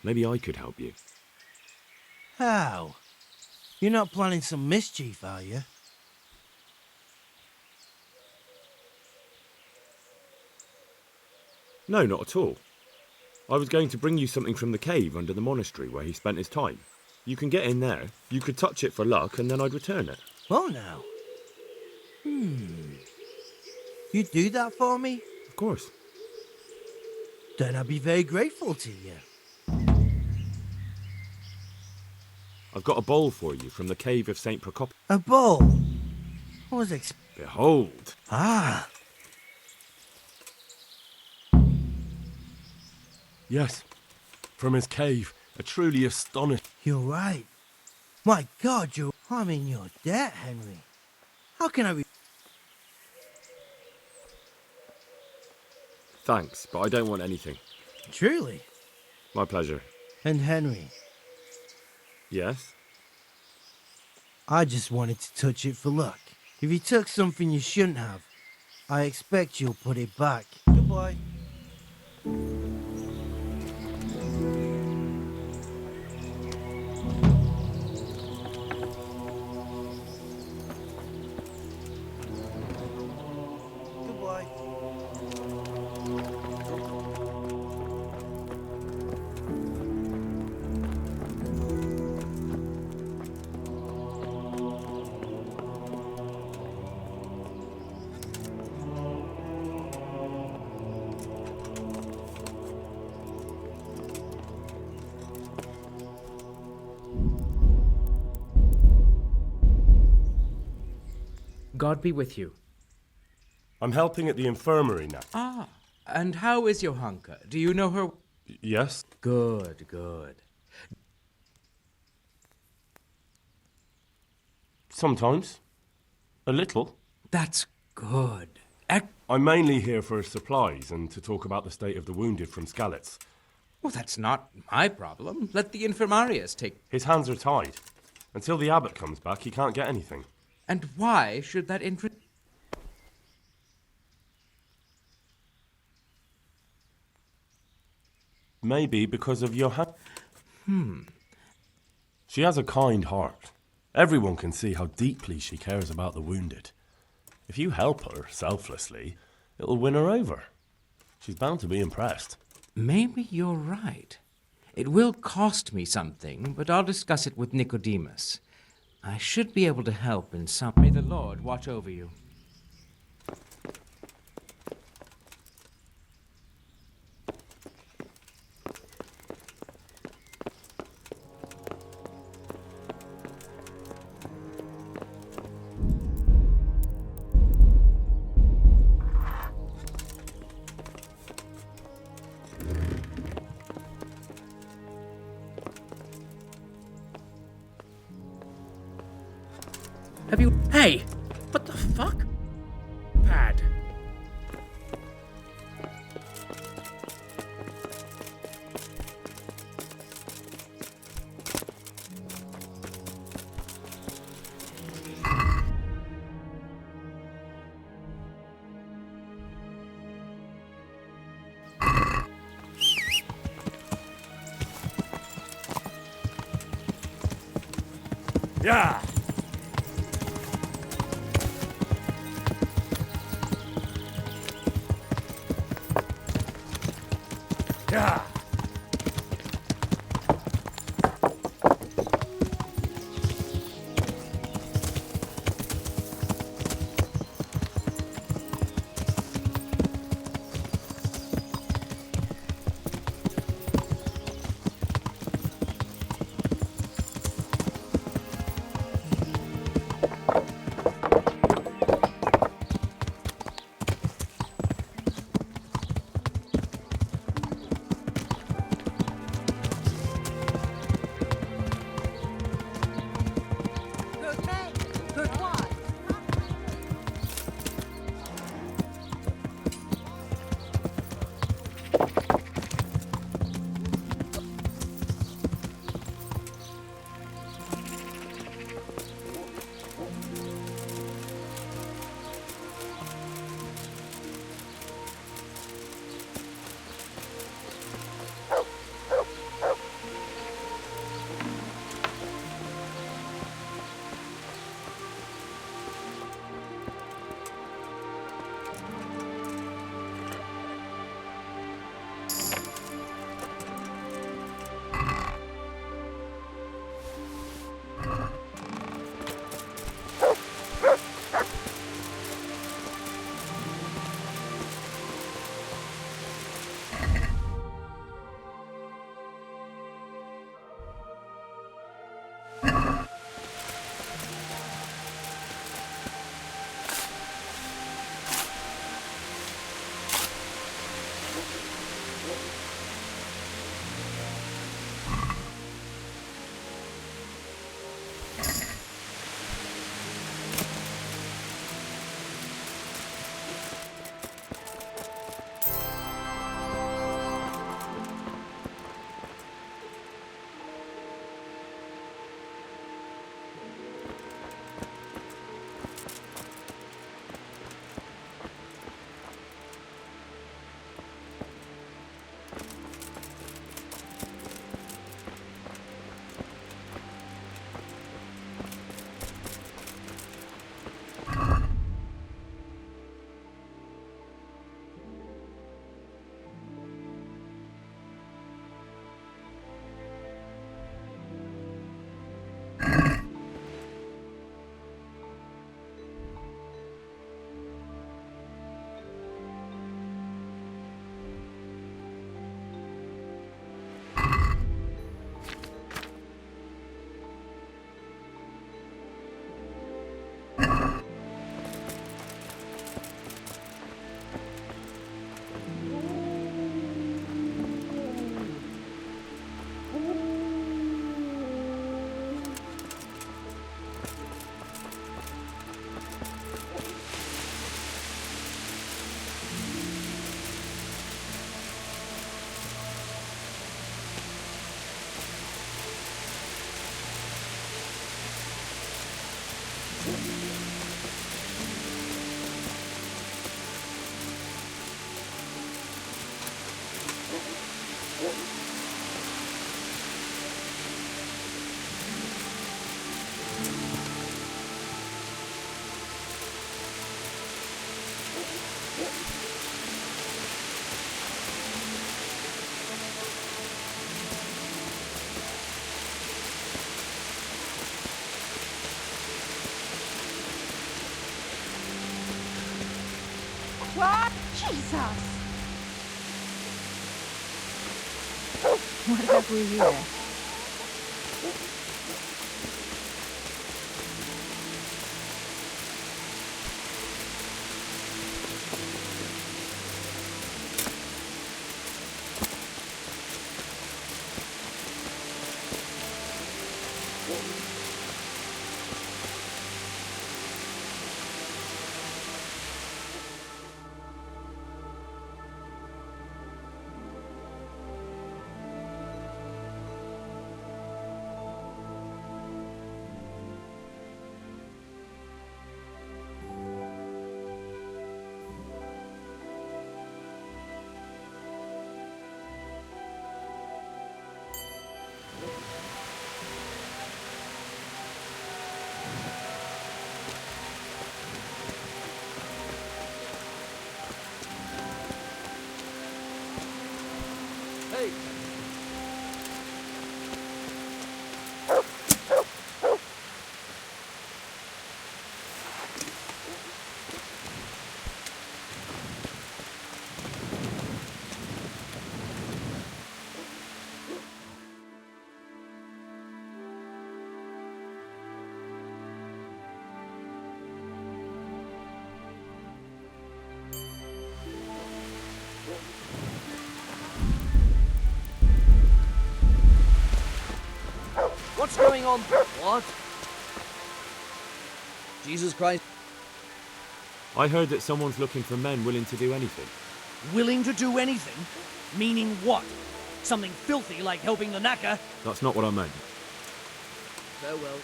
Maybe I could help you. How? You're not planning some mischief, are you? No, not at all. I was going to bring you something from the cave under the monastery where he spent his time. You can get in there, you could touch it for luck, and then I'd return it. Oh, now. You'd do that for me? Of course. Then I'd be very grateful to you. I've got a bowl for you from the cave of St. Procop. A bowl? I was Behold! Ah! Yes, from his cave. A truly astonishing. You're right. My God, I'm in your debt, Henry. How can I Thanks, but I don't want anything. Truly? My pleasure. And Henry, Yes? I just wanted to touch it for luck. If you took something you shouldn't have, I expect you'll put it back. Goodbye. Goodbye. God be with you. I'm helping at the infirmary now. Ah, and how is Johanka? Do you know her? Yes? Good, good. Sometimes. A little. That's good. I'm mainly here for supplies and to talk about the state of the wounded from Skalitz. Well, that's not my problem. Let the infirmarius take... His hands are tied. Until the abbot comes back, he can't get anything. And why should that Maybe because of Johann. She has a kind heart. Everyone can see how deeply she cares about the wounded. If you help her selflessly, it'll win her over. She's bound to be impressed. Maybe you're right. It will cost me something, but I'll discuss it with Nicodemus. I should be able to help in some... May the Lord watch over you. Have you... Hey! What the fuck? Pad. Yeah! Yeah! What? Jesus! What have we here? Hey! What's going on? What? Jesus Christ. I heard that someone's looking for men willing to do anything. Willing to do anything? Meaning what? Something filthy like helping the knacker? That's not what I meant. Farewell.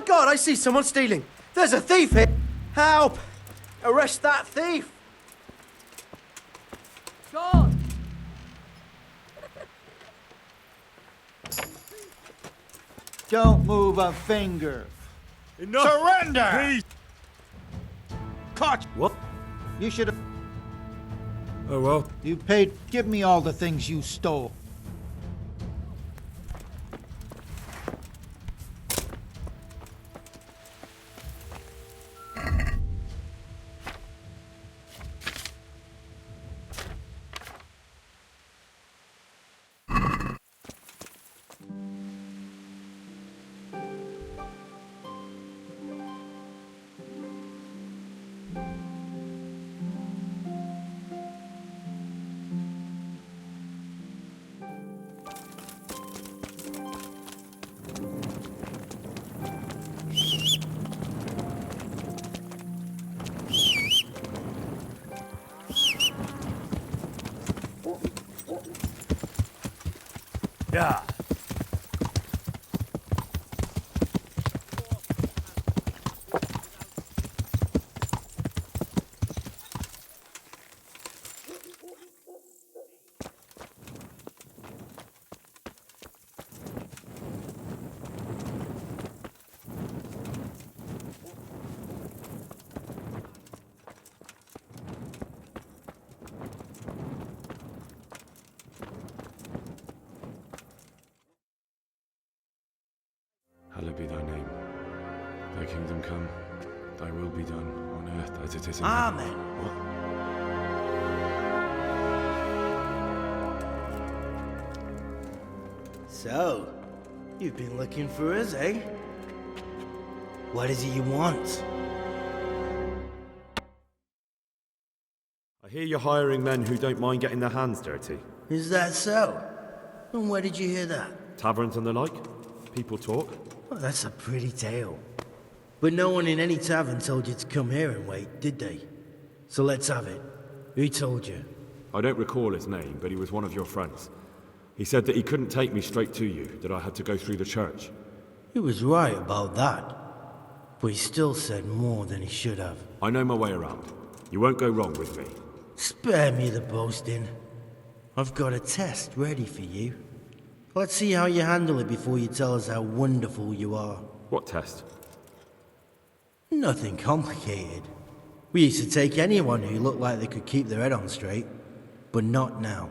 God, I see someone stealing. There's a thief here. Help! Arrest that thief! God! Don't move a finger. Enough! Surrender! Please! Caught! What? You should have... Oh well. You paid... Give me all the things you stole. Yeah. Hallowed be thy name. Thy kingdom come, thy will be done, on earth as it is in heaven. Amen. What? So, you've been looking for us, eh? What is it you want? I hear you're hiring men who don't mind getting their hands dirty. Is that so? And where did you hear that? Taverns and the like? People talk? Well, that's a pretty tale. But no one in any tavern told you to come here and wait, did they? So let's have it. Who told you? I don't recall his name, but he was one of your friends. He said that he couldn't take me straight to you, that I had to go through the church. He was right about that. But he still said more than he should have. I know my way around. You won't go wrong with me. Spare me the boasting. I've got a test ready for you. Let's see how you handle it before you tell us how wonderful you are. What test? Nothing complicated. We used to take anyone who looked like they could keep their head on straight. But not now.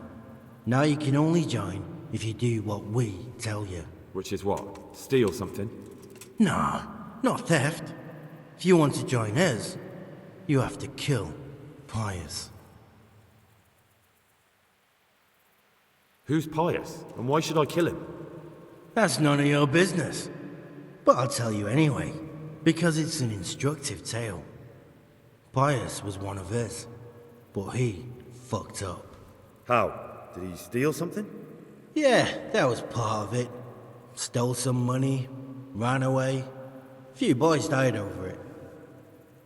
Now you can only join if you do what we tell you. Which is what? Steal something? Nah, not theft. If you want to join us, you have to kill Pius. Who's Pius? And why should I kill him? That's none of your business. But I'll tell you anyway, because it's an instructive tale. Pius was one of us, but he fucked up. How? Did he steal something? Yeah, that was part of it. Stole some money, ran away. A few boys died over it.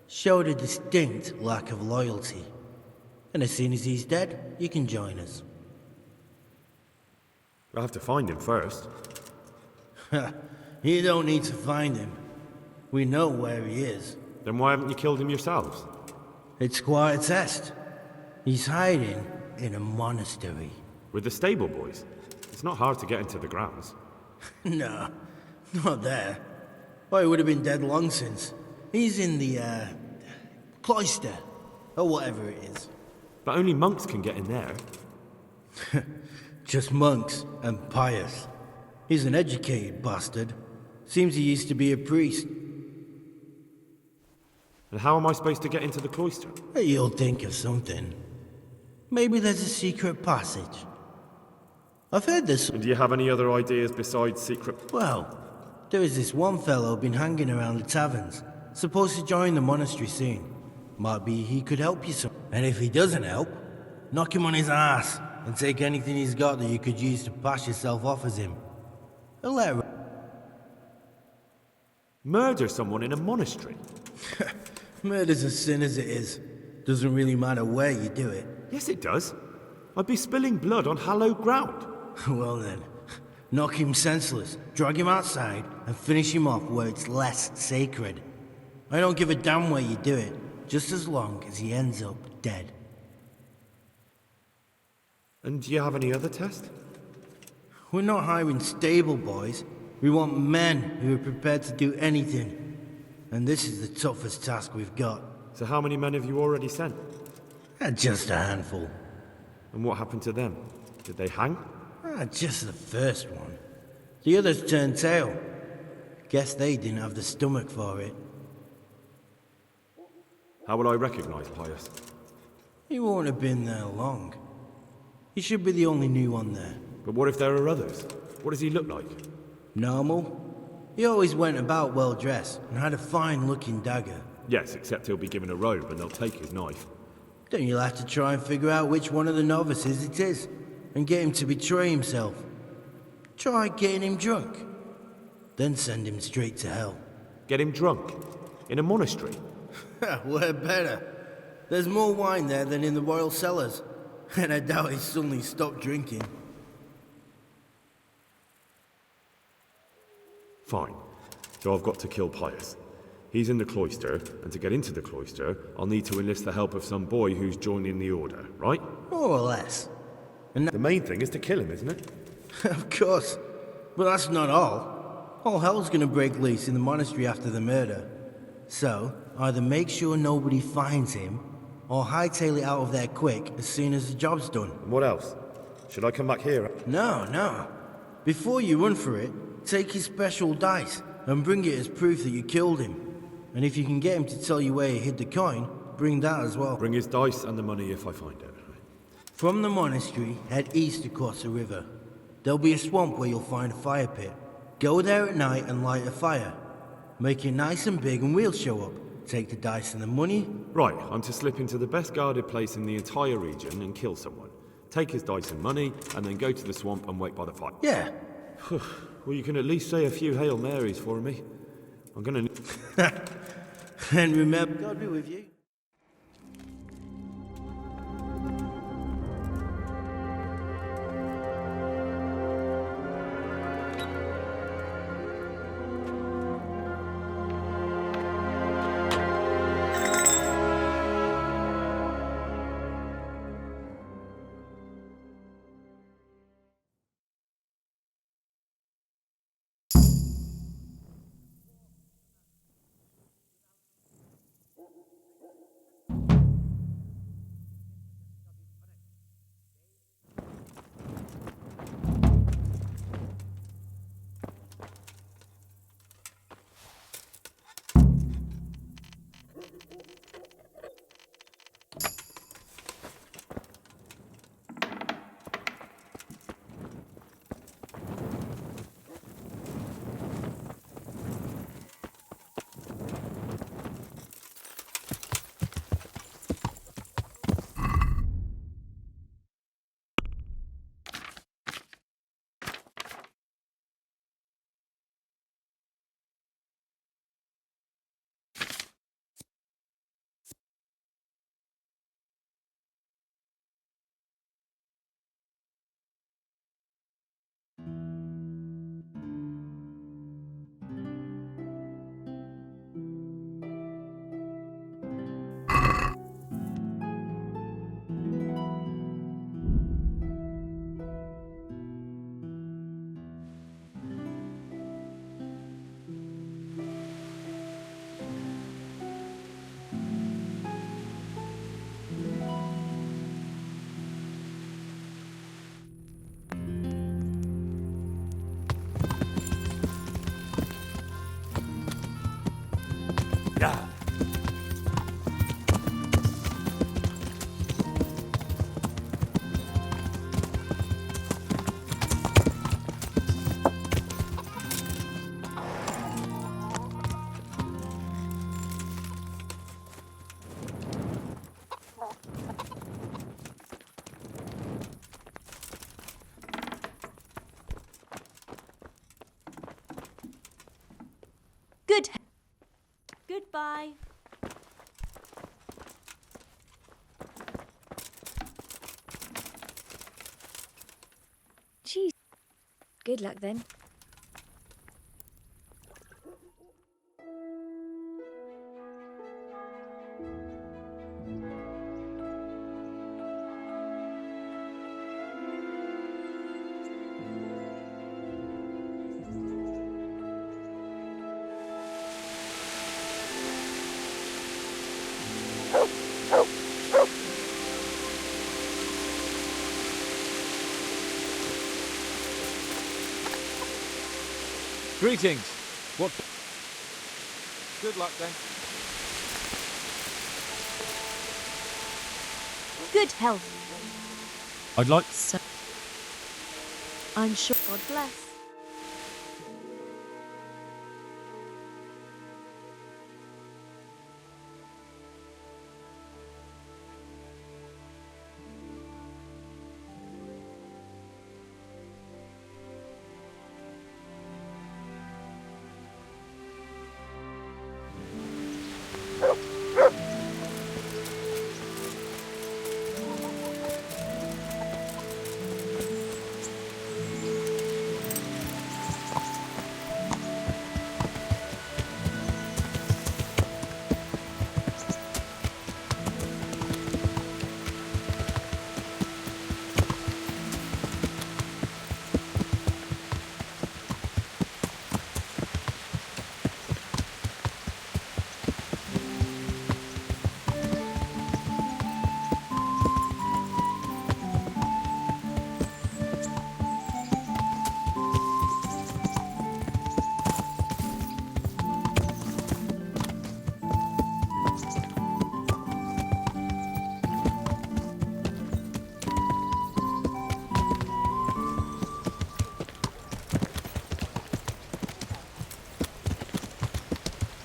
Showed a distinct lack of loyalty. And as soon as he's dead, you can join us. I'll have to find him first. You don't need to find him. We know where he is. Then why haven't you killed him yourselves? It's quite a test. He's hiding in a monastery. With the stable boys? It's not hard to get into the grounds. No, not there. Well, he would have been dead long since. He's in the, cloister, or whatever it is. But only monks can get in there. Just monks and Pius. He's an educated bastard. Seems he used to be a priest. And how am I supposed to get into the cloister? You'll think of something. Maybe there's a secret passage. I've heard this. And do you have any other ideas besides secret? Well, there is this one fellow been hanging around the taverns. Supposed to join the monastery soon. Might be he could help you some. And if he doesn't help, knock him on his ass and take anything he's got that you could use to pass yourself off as him. And let him... Murder someone in a monastery? Murder's a sin as it is. Doesn't really matter where you do it. Yes, it does. I'd be spilling blood on hallowed ground. Well then, Knock him senseless, drag him outside, and finish him off where it's less sacred. I don't give a damn where you do it, just as long as he ends up dead. And do you have any other test? We're not hiring stable boys. We want men who are prepared to do anything. And this is the toughest task we've got. So how many men have you already sent? Just a handful. And what happened to them? Did they hang? Just the first one. The others turned tail. Guess they didn't have the stomach for it. How would I recognize Pius? He won't have been there long. He should be the only new one there. But what if there are others? What does he look like? Normal. He always went about well dressed and had a fine looking dagger. Yes, except he'll be given a robe and they'll take his knife. Then you'll have to try and figure out which one of the novices it is, and get him to betray himself. Try getting him drunk. Then send him straight to hell. Get him drunk? In a monastery? We're better. There's more wine there than in the royal cellars, and I doubt he suddenly stopped drinking. Fine. So I've got to kill Pius. He's in the cloister, and to get into the cloister, I'll need to enlist the help of some boy who's joining the order, right? More or less. And the main thing is to kill him, isn't it? Of course. But that's not all. All hell's gonna break loose in the monastery after the murder. So, either make sure nobody finds him, or hightail it out of there quick as soon as the job's done. And what else? Should I come back here? No. Before you run for it, take his special dice and bring it as proof that you killed him. And if you can get him to tell you where he hid the coin, bring that as well. Bring his dice and the money if I find it. From the monastery, head east across the river. There'll be a swamp where you'll find a fire pit. Go there at night and light a fire. Make it nice and big and we'll show up. Take the dice and the money. Right, I'm to slip into the best guarded place in the entire region and kill someone. Take his dice and money, and then go to the swamp and wait by the fire. Yeah. Well, you can at least say a few Hail Marys for me. I'm gonna... And remember, God be with you. Good. Goodbye. Jeez. Good luck then. Greetings. What? Good luck then. Good health. I'd like... So, I'm sure. God bless.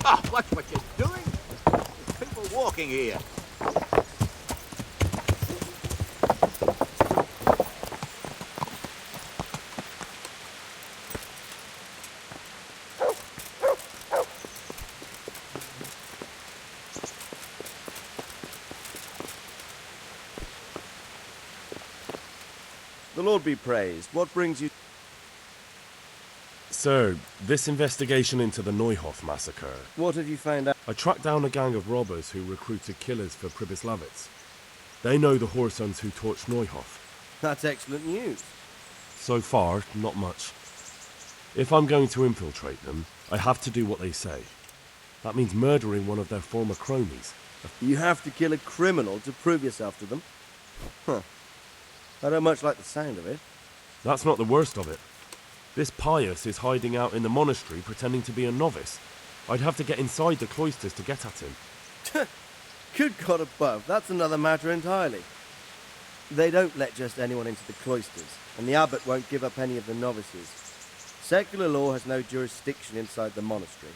Ah, watch what you're doing. There's people walking here. The Lord be praised. What brings you... Sir, this investigation into the Neuhof massacre... What have you found out? I tracked down a gang of robbers who recruited killers for Pribyslavitz. They know the whoresons who torched Neuhof. That's excellent news. So far, not much. If I'm going to infiltrate them, I have to do what they say. That means murdering one of their former cronies. You have to kill a criminal to prove yourself to them? Huh. I don't much like the sound of it. That's not the worst of it. This Pius is hiding out in the monastery pretending to be a novice. I'd have to get inside the cloisters to get at him. Good God above, that's another matter entirely. They don't let just anyone into the cloisters, and the abbot won't give up any of the novices. Secular law has no jurisdiction inside the monastery.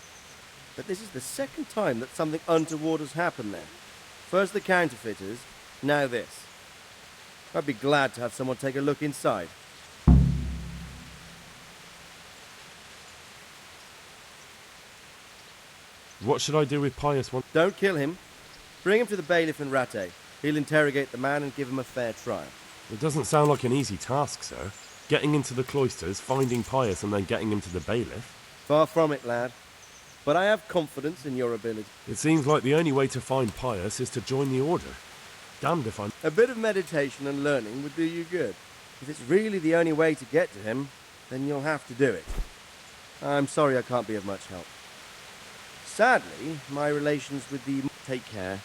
But this is the second time that something untoward has happened there. First the counterfeiters, now this. I'd be glad to have someone take a look inside. What should I do with Pius? Don't kill him. Bring him to the bailiff in Rattay. He'll interrogate the man and give him a fair trial. It doesn't sound like an easy task, sir. Getting into the cloisters, finding Pius, and then getting him to the bailiff. Far from it, lad. But I have confidence in your ability. It seems like the only way to find Pius is to join the order. Damned if I'm... A bit of meditation and learning would do you good. If it's really the only way to get to him, then you'll have to do it. I'm sorry I can't be of much help. Sadly, my relations with the... Take care.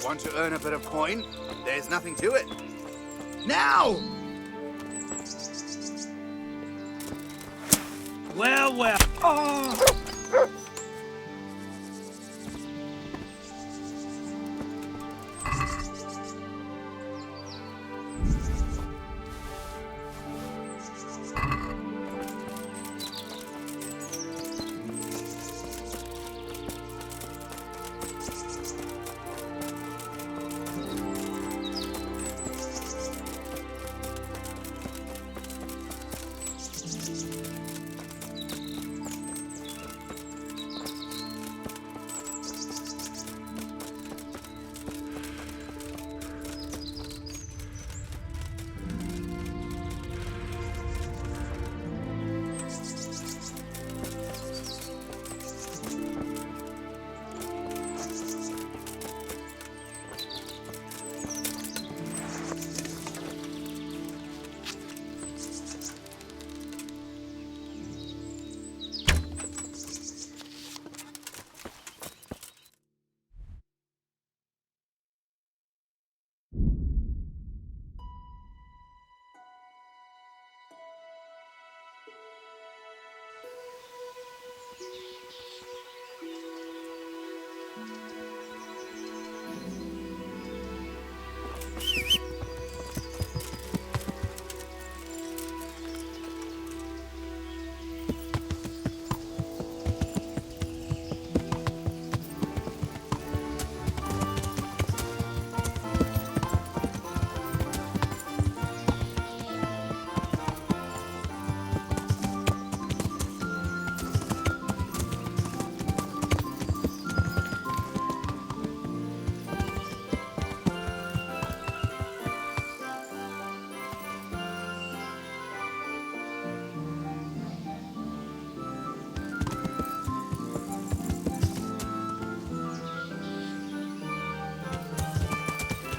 Want to earn a bit of coin? There's nothing to it. Now! Well, well. Oh!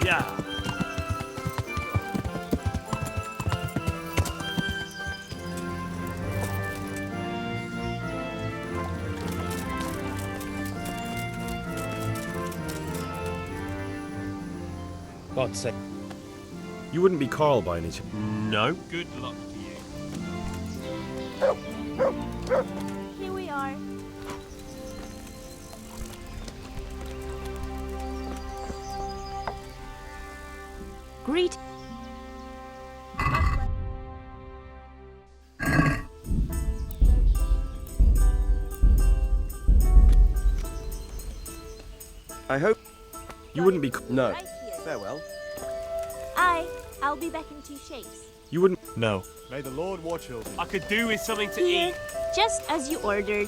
Yeah. God's sake. You wouldn't be Carl by any chance? No. Good luck to you. Here we are. Greet. I hope you wouldn't be. No. Right here. Farewell. I'll be back in 2 shakes. You wouldn't. No. May the Lord watch over you. I could do with something to Here, eat. just as you ordered.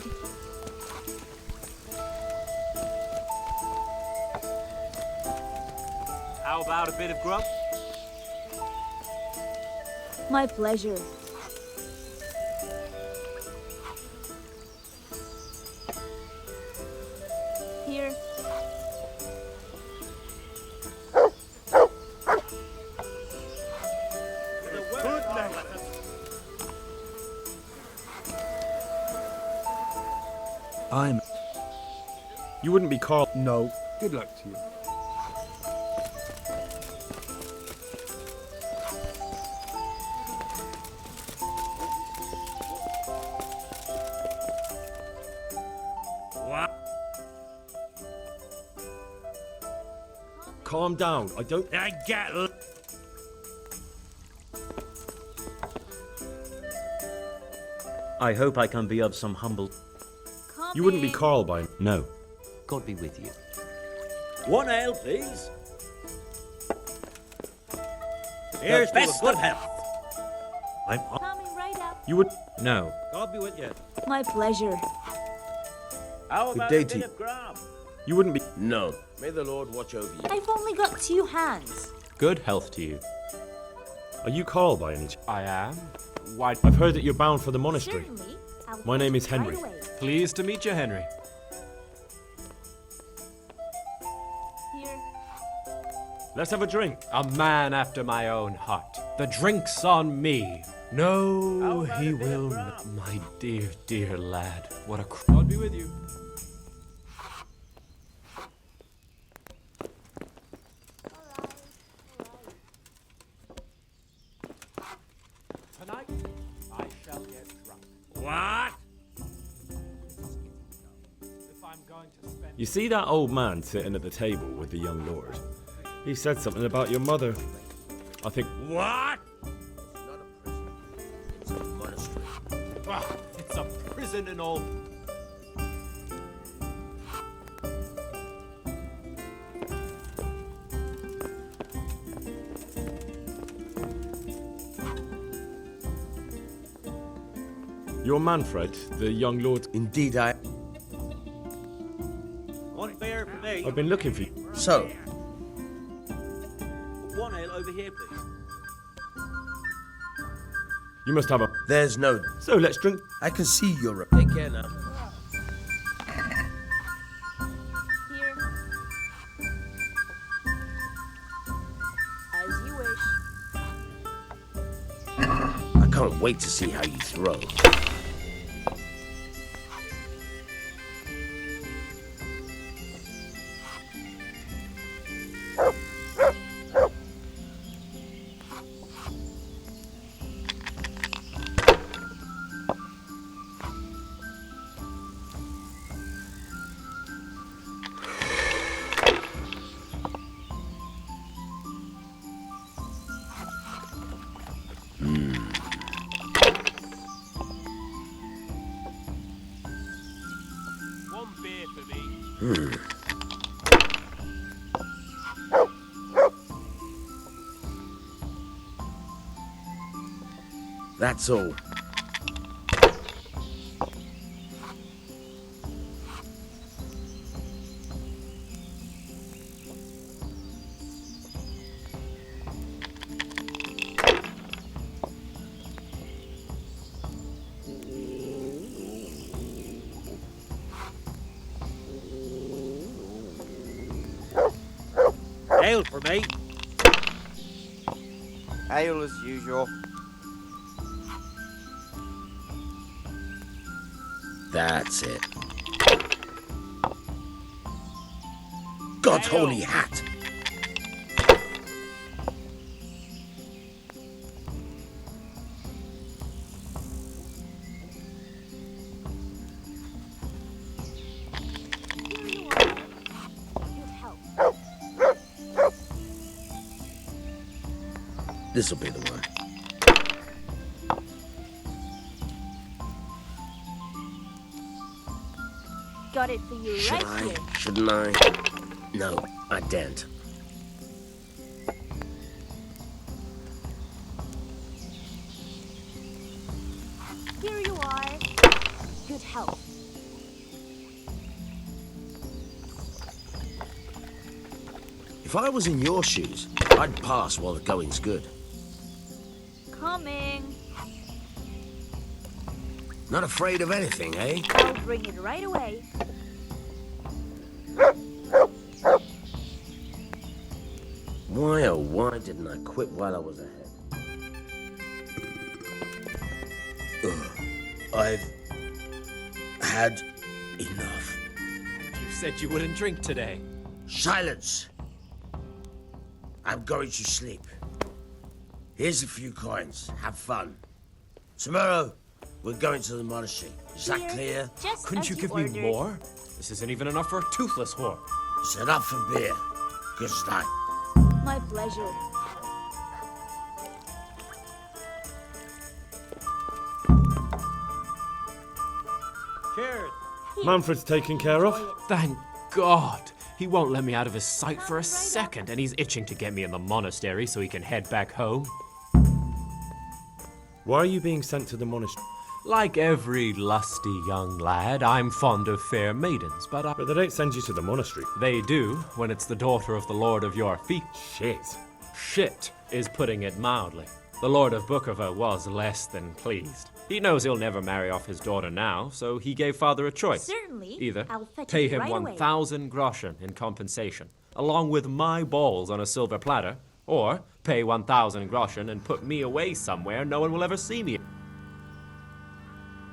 How about a bit of grub? My pleasure. Here. You wouldn't be Carl. No. Good luck to you. What? Calm down. I don't. I get. I hope I can be of some humble. You wouldn't be Carl by. No. God be with you. One ale, please. Here's the to a best good of health. I'm. Coming right up. You would. No. God be with you. My pleasure. How Good about day a to bit you. of grub? You wouldn't be. No. May the Lord watch over you. I've only got 2 hands. Good health to you. Are you Carl by any chance? I am. Why? I've heard that you're bound for the monastery. Certainly. I'll My name is right Henry. away. Pleased to meet you, Henry. Here. Let's have a drink. A man after my own heart. The drink's on me. No, he will not. My dear, dear lad. What a God be with you. What? You see that old man sitting at the table with the young lord? He said something about your mother. I think... What? It's a monastery. It's a prison and all. You're Manfred, the young lord... Indeed, I... One beer for me. I've been looking for you. So, One ale over here, please. You must have a... there's no... So let's drink... I can see you're a... Take care now. Here. As you wish. I can't wait to see how you throw. One beer for me. That's all. Ale for me. Ale as usual. That's it. God's holy hat! Here you are. Good help. This'll be the one. Got it for you Should right here. I? Shouldn't I? No, I daren't. Here you are. Good help. If I was in your shoes, I'd pass while the going's good. Coming. Not afraid of anything, eh? I'll bring it right away. Why, oh, why didn't I quit while I was ahead? Ugh. I've had enough. You said you wouldn't drink today. Silence! I'm going to sleep. Here's a few coins. Have fun. Tomorrow, we're going to the monastery. Is that clear? Just Couldn't as you give ordered. me more? This isn't even enough for a toothless whore. It's enough for beer. Good night. My pleasure. Cheers. Manfred's taken care of. Thank God. He won't let me out of his sight for a second, and he's itching to get me in the monastery so he can head back home. Why are you being sent to the monastery? Like every lusty young lad, I'm fond of fair maidens, but But they don't send you to the monastery. They do, when it's the daughter of the Lord of your feet. Shit. Shit is putting it mildly. The Lord of Bookover was less than pleased. He knows he'll never marry off his daughter now, so he gave father a choice. Certainly. Either I'll fetch pay it him right away. 1,000 groschen in compensation, along with my balls on a silver platter, or pay 1,000 groschen and put me away somewhere no one will ever see me.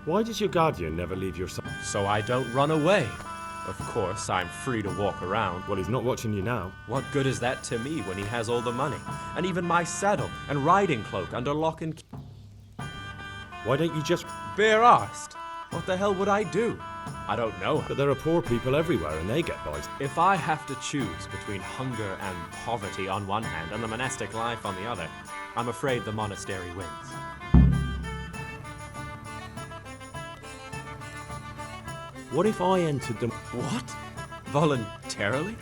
Why does your guardian never leave your side? So I don't run away. Of course, I'm free to walk around. Well, he's not watching you now. What good is that to me when he has all the money? And even my saddle and riding cloak under lock and key? Why don't you just... Bare arsed? What the hell would I do? I don't know. But there are poor people everywhere and they get by. If I have to choose between hunger and poverty on one hand and the monastic life on the other, I'm afraid the monastery wins. What if I entered the... What? Voluntarily?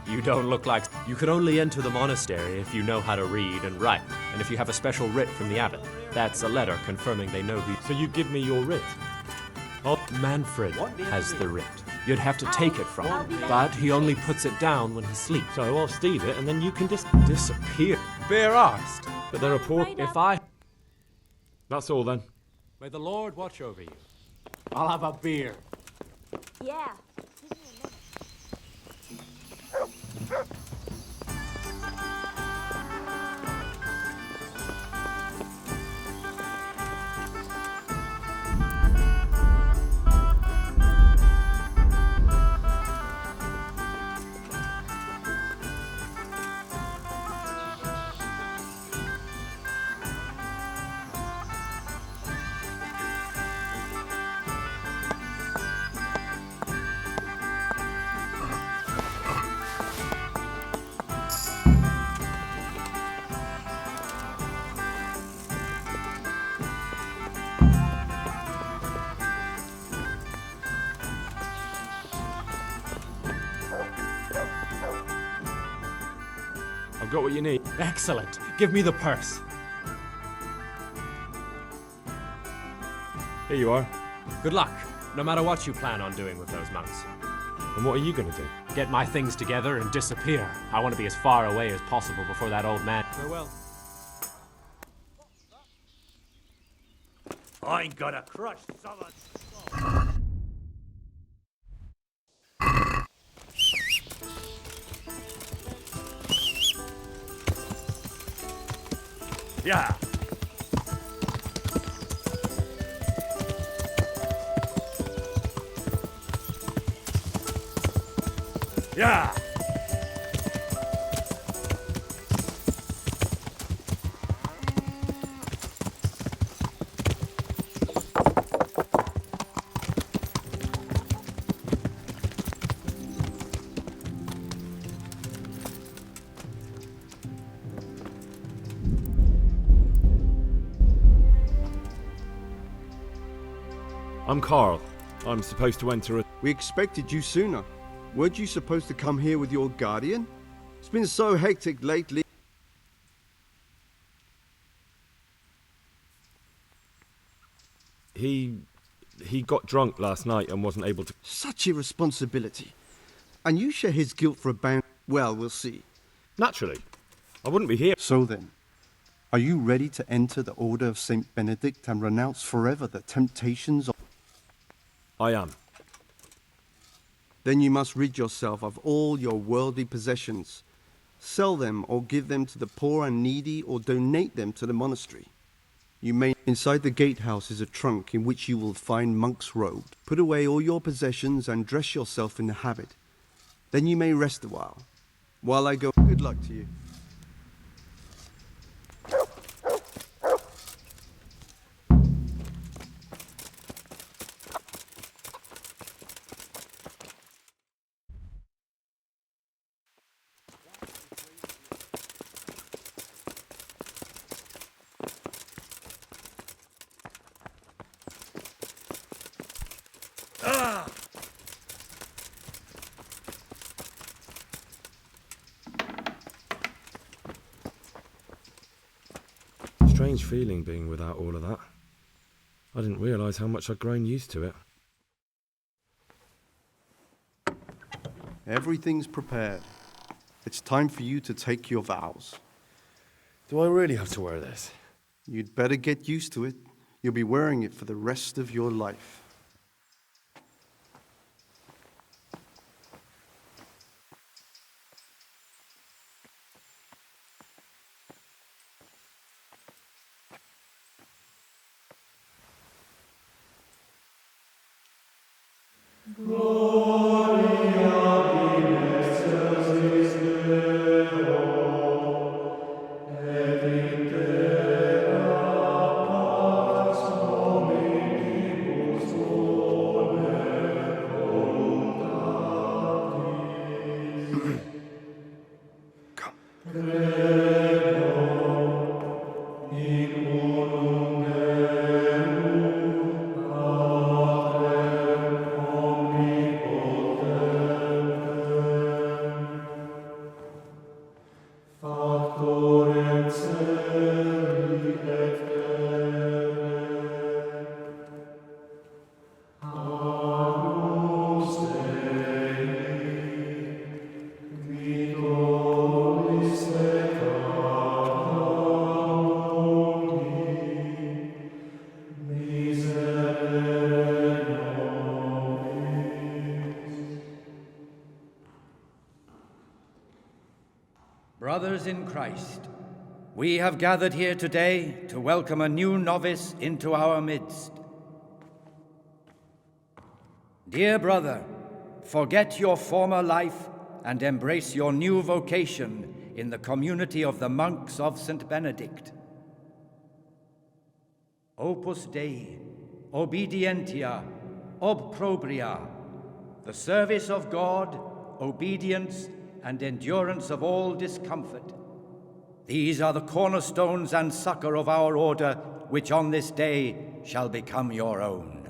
You don't look like... You can only enter the monastery if you know how to read and write, and if you have a special writ from the abbot. That's a letter confirming they know who... So you give me your writ? Oh, Manfred has the writ. You'd have to take it from him, but he only puts it down when he sleeps. So I'll steal it and then you can just... Disappear. Bare arsed. But there are poor... If I... That's all then. May the Lord watch over you. I'll have a beer. Yeah. I've got what you need. Excellent. Give me the purse. Here you are. Good luck, no matter what you plan on doing with those monks. And what are you going to do? Get my things together and disappear. I want to be as far away as possible before that old man... Farewell. I'm gonna crush someone. Yeah. Yeah. I'm Carl. I'm supposed to enter a... We expected you sooner. Weren't you supposed to come here with your guardian? It's been so hectic lately. He got drunk last night and wasn't able to... Such irresponsibility. And you share his guilt for a ban... Well, we'll see. Naturally. I wouldn't be here. So then, are you ready to enter the Order of St. Benedict and renounce forever the temptations of... I am. Then you must rid yourself of all your worldly possessions. Sell them or give them to the poor and needy or donate them to the monastery. You may... Inside the gatehouse is a trunk in which you will find monk's robes. Put away all your possessions and dress yourself in the habit. Then you may rest a while I go... Good luck to you. Strange feeling being without all of that. I didn't realise how much I'd grown used to it. Everything's prepared. It's time for you to take your vows. Do I really have to wear this? You'd better get used to it. You'll be wearing it for the rest of your life. brothers in Christ, we have gathered here today to welcome a new novice into our midst. Dear brother, forget your former life and embrace your new vocation in the community of the monks of St. Benedict. Opus Dei, obedientia, obprobria, the service of God, obedience, and endurance of all discomfort. These are the cornerstones and succor of our order, which on this day shall become your own.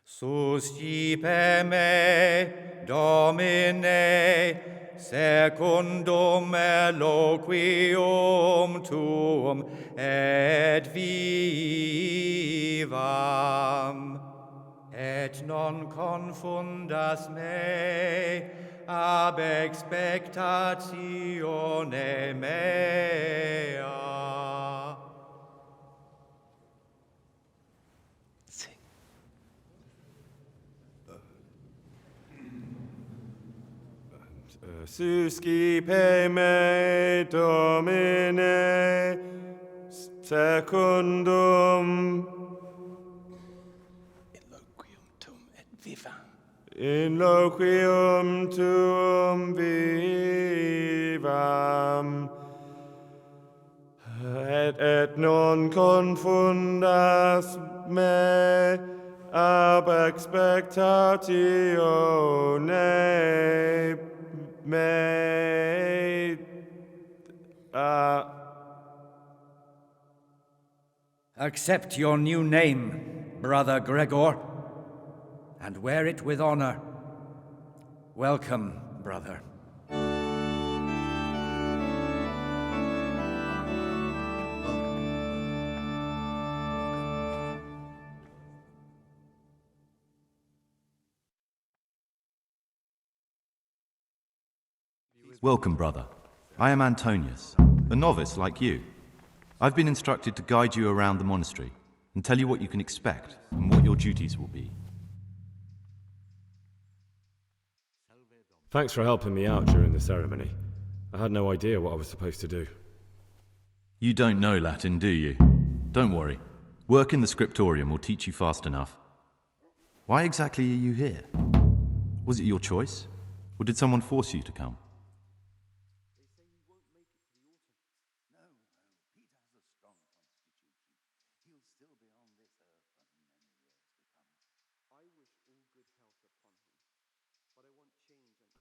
Suscipe me, Domine, secundum eloquium tuum, et vivam, et non confundas me ab expectatione mea. Suscipe me, Domine, secundum in loquium tuum vivam, et non confundas me ab expectatione mea. Accept your new name, Brother Gregor, and wear it with honor. Welcome, brother. Welcome, brother. I am Antonius, a novice like you. I've been instructed to guide you around the monastery and tell you what you can expect and what your duties will be. Thanks for helping me out during the ceremony. I had no idea what I was supposed to do. You don't know Latin, do you? Don't worry. Work in the scriptorium will teach you fast enough. Why exactly are you here? Was it your choice? Or did someone force you to come?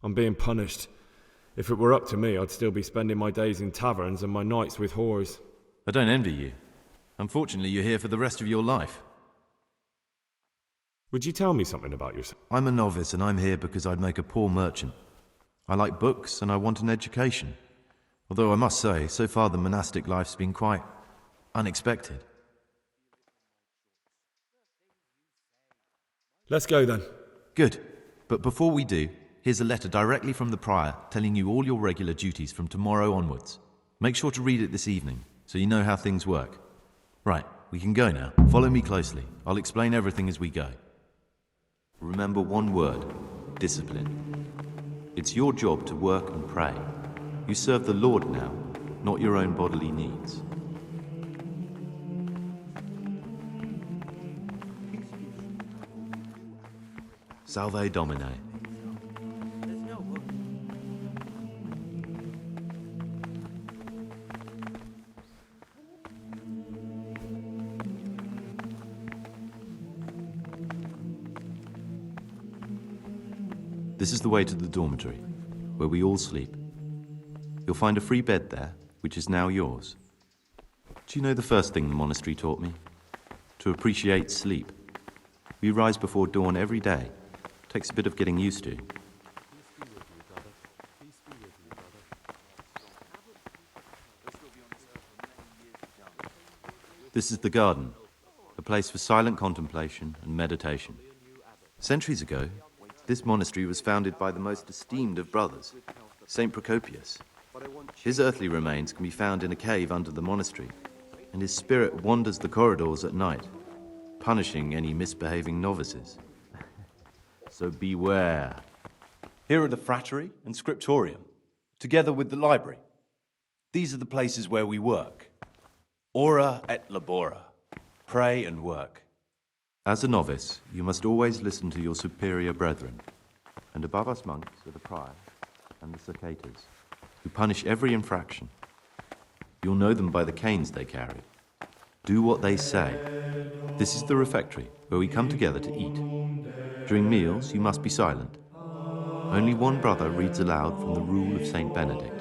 I'm being punished. If it were up to me, I'd still be spending my days in taverns and my nights with whores. I don't envy you. Unfortunately, you're here for the rest of your life. Would you tell me something about yourself? I'm a novice and I'm here because I'd make a poor merchant. I like books and I want an education. Although I must say, so far the monastic life's been quite unexpected. Let's go then. Good. But before we do, here's a letter directly from the prior telling you all your regular duties from tomorrow onwards. Make sure to read it this evening so you know how things work. Right, we can go now. Follow me closely. I'll explain everything as we go. Remember one word: discipline. It's your job to work and pray. You serve the Lord now, not your own bodily needs. Salve Domine. This is the way to the dormitory, where we all sleep. You'll find a free bed there, which is now yours. Do you know the first thing the monastery taught me? To appreciate sleep. We rise before dawn every day. Takes a bit of getting used to. This is the garden, a place for silent contemplation and meditation. Centuries ago, this monastery was founded by the most esteemed of brothers, Saint Procopius. His earthly remains can be found in a cave under the monastery, and his spirit wanders the corridors at night, punishing any misbehaving novices. So beware. Here are the frattery and scriptorium, together with the library. These are the places where we work. Ora et labora. Pray and work. As a novice, you must always listen to your superior brethren. And above us monks are the prior and the circators, who punish every infraction. You'll know them by the canes they carry. Do what they say. This is the refectory, where we come together to eat. During meals, you must be silent. Only one brother reads aloud from the Rule of Saint Benedict.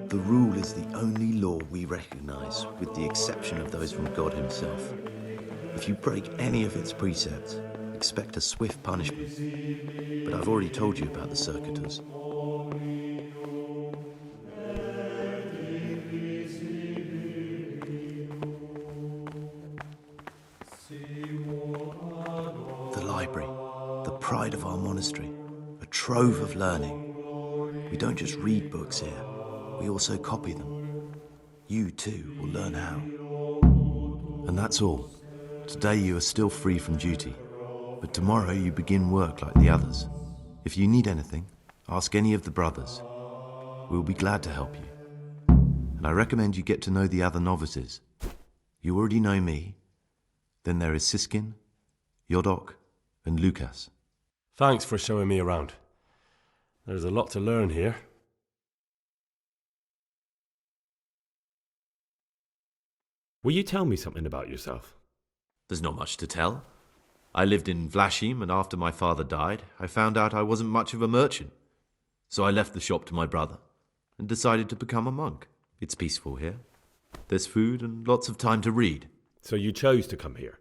The Rule is the only law we recognize, with the exception of those from God himself. If you break any of its precepts, expect a swift punishment. But I've already told you about the circuitous. The library, the pride of our monastery, a trove of learning. We don't just read books here, we also copy them. You too will learn how. And that's all. Today you are still free from duty, but tomorrow you begin work like the others. If you need anything, ask any of the brothers. We'll be glad to help you. And I recommend you get to know the other novices. You already know me. Then there is Siskin, Yodok, and Lucas. Thanks for showing me around. There's a lot to learn here. Will you tell me something about yourself? There's not much to tell. I lived in Vlashim, and after my father died, I found out I wasn't much of a merchant. So I left the shop to my brother, and decided to become a monk. It's peaceful here. There's food and lots of time to read. So you chose to come here?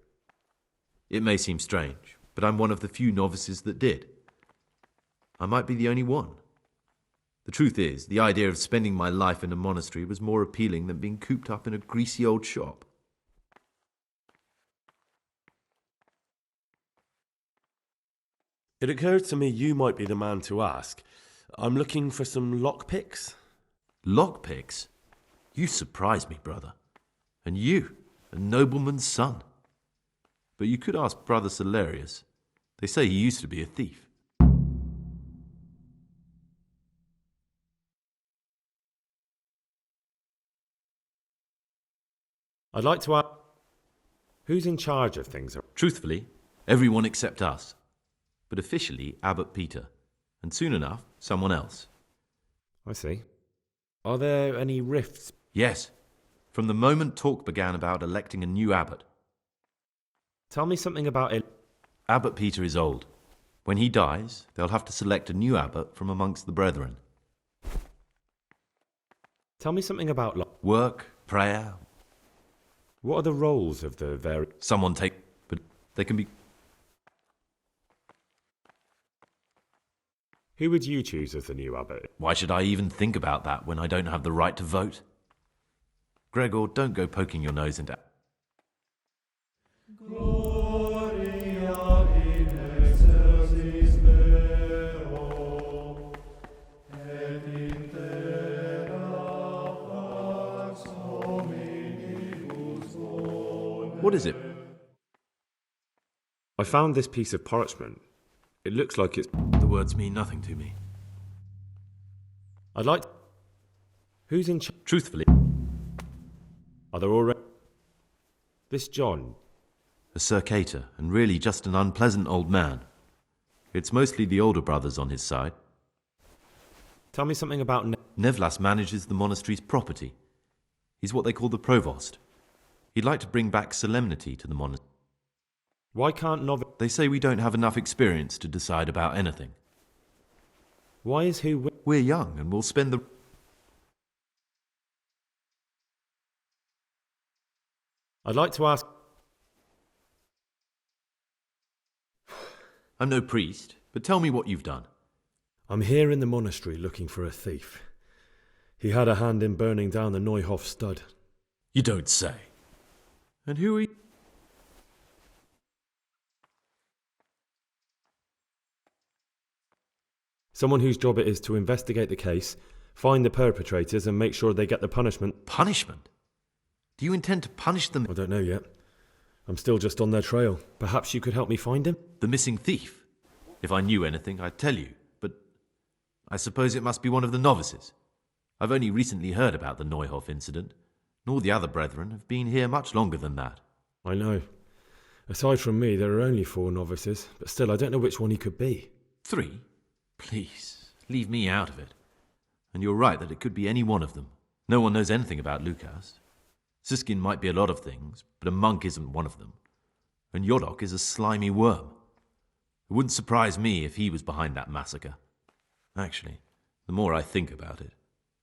It may seem strange, but I'm one of the few novices that did. I might be the only one. The truth is, the idea of spending my life in a monastery was more appealing than being cooped up in a greasy old shop. It occurred to me you might be the man to ask. I'm looking for some lockpicks. Lockpicks? You surprise me, brother. And you, a nobleman's son. But you could ask Brother Celerius. They say he used to be a thief. I'd like to ask, who's in charge of things? Truthfully, everyone except us. But officially, Abbot Peter. And soon enough, someone else. I see. Are there any rifts? Yes. From the moment talk began about electing a new abbot. Tell me something about it. Abbot Peter is old. When he dies, they'll have to select a new abbot from amongst the brethren. Tell me something about work, prayer. What are the roles of the various... Someone take... but they can be... Who would you choose as the new abbot? Why should I even think about that when I don't have the right to vote? Gregor, don't go poking your nose into... What is it? I found this piece of parchment. It looks like it's... The words mean nothing to me. I'd like... Who's in charge? Truthfully. Are there already... This John. A circator, and really just an unpleasant old man. It's mostly the older brothers on his side. Tell me something about... Nevlas manages the monastery's property. He's what they call the provost. He'd like to bring back solemnity to the monastery. Why can't They say we don't have enough experience to decide about anything. Why is who... We're young, and we'll spend the... I'd like to ask... I'm no priest, but tell me what you've done. I'm here in the monastery looking for a thief. He had a hand in burning down the Neuhof stud. You don't say. And who are you? Someone whose job it is to investigate the case, find the perpetrators and make sure they get the punishment. Punishment? Do you intend to punish them? I don't know yet. I'm still just on their trail. Perhaps you could help me find him? The missing thief? If I knew anything, I'd tell you. But I suppose it must be one of the novices. I've only recently heard about the Neuhof incident, nor the other brethren have been here much longer than that. I know. Aside from me, there are only 4 novices, but still I don't know which one he could be. 3? Please, leave me out of it. And you're right that it could be any one of them. No one knows anything about Lukas. Siskin might be a lot of things, but a monk isn't one of them. And Yodok is a slimy worm. It wouldn't surprise me if he was behind that massacre. Actually, the more I think about it,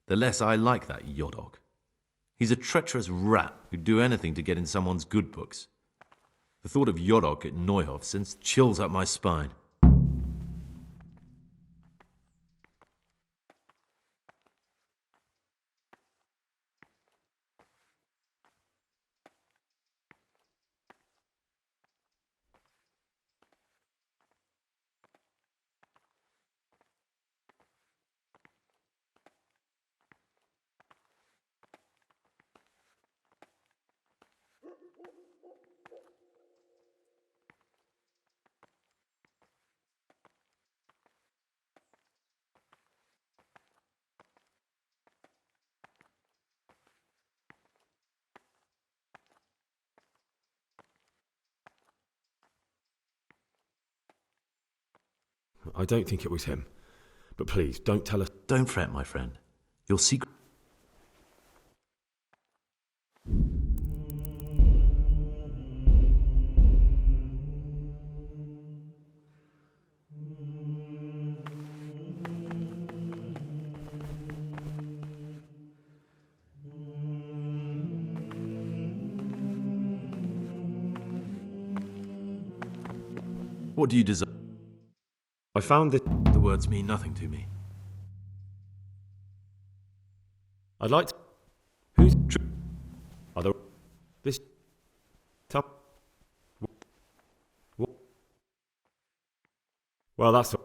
the less I like that Yodok. He's a treacherous rat who'd do anything to get in someone's good books. The thought of Yodok at Neuhof sends chills up my spine. I don't think it was him. But please, don't tell us. Don't fret, my friend. Your secret... What do you desire? I found that... The words mean nothing to me. I'd like to... Who's... Are there... This... Top... Well, that's...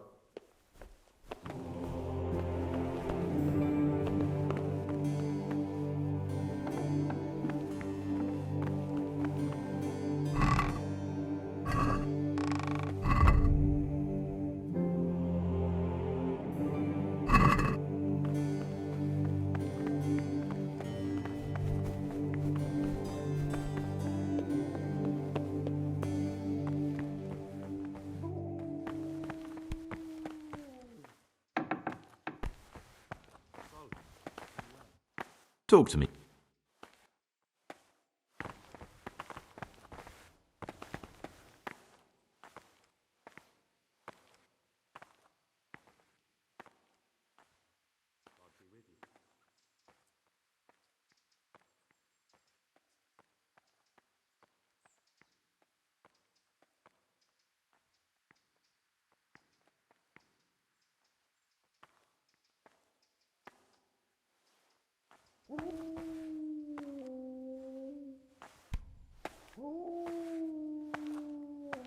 Talk to me.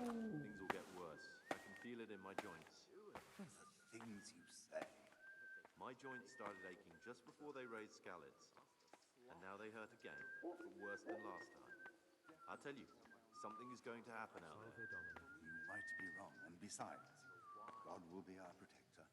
Things will get worse. I can feel it in my joints. The things you say. My joints started aching just before they raised scallops. And now they hurt again, but worse than last time. I tell you, something is going to happen out there. You might be wrong, and besides, God will be our protector.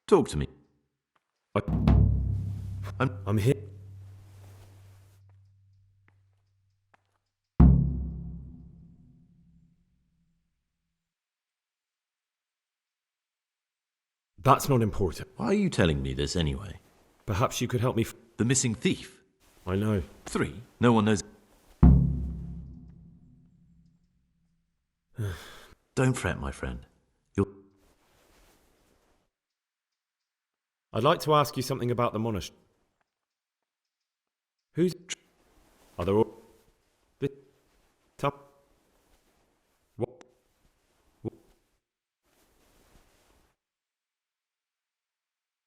Talk to me. I'm here. That's not important. Why are you telling me this anyway? Perhaps you could help me. The missing thief? I know. 3? No one knows. Don't fret, my friend. I'd like to ask you something about the monastery. Who's... Are there all... Top... What?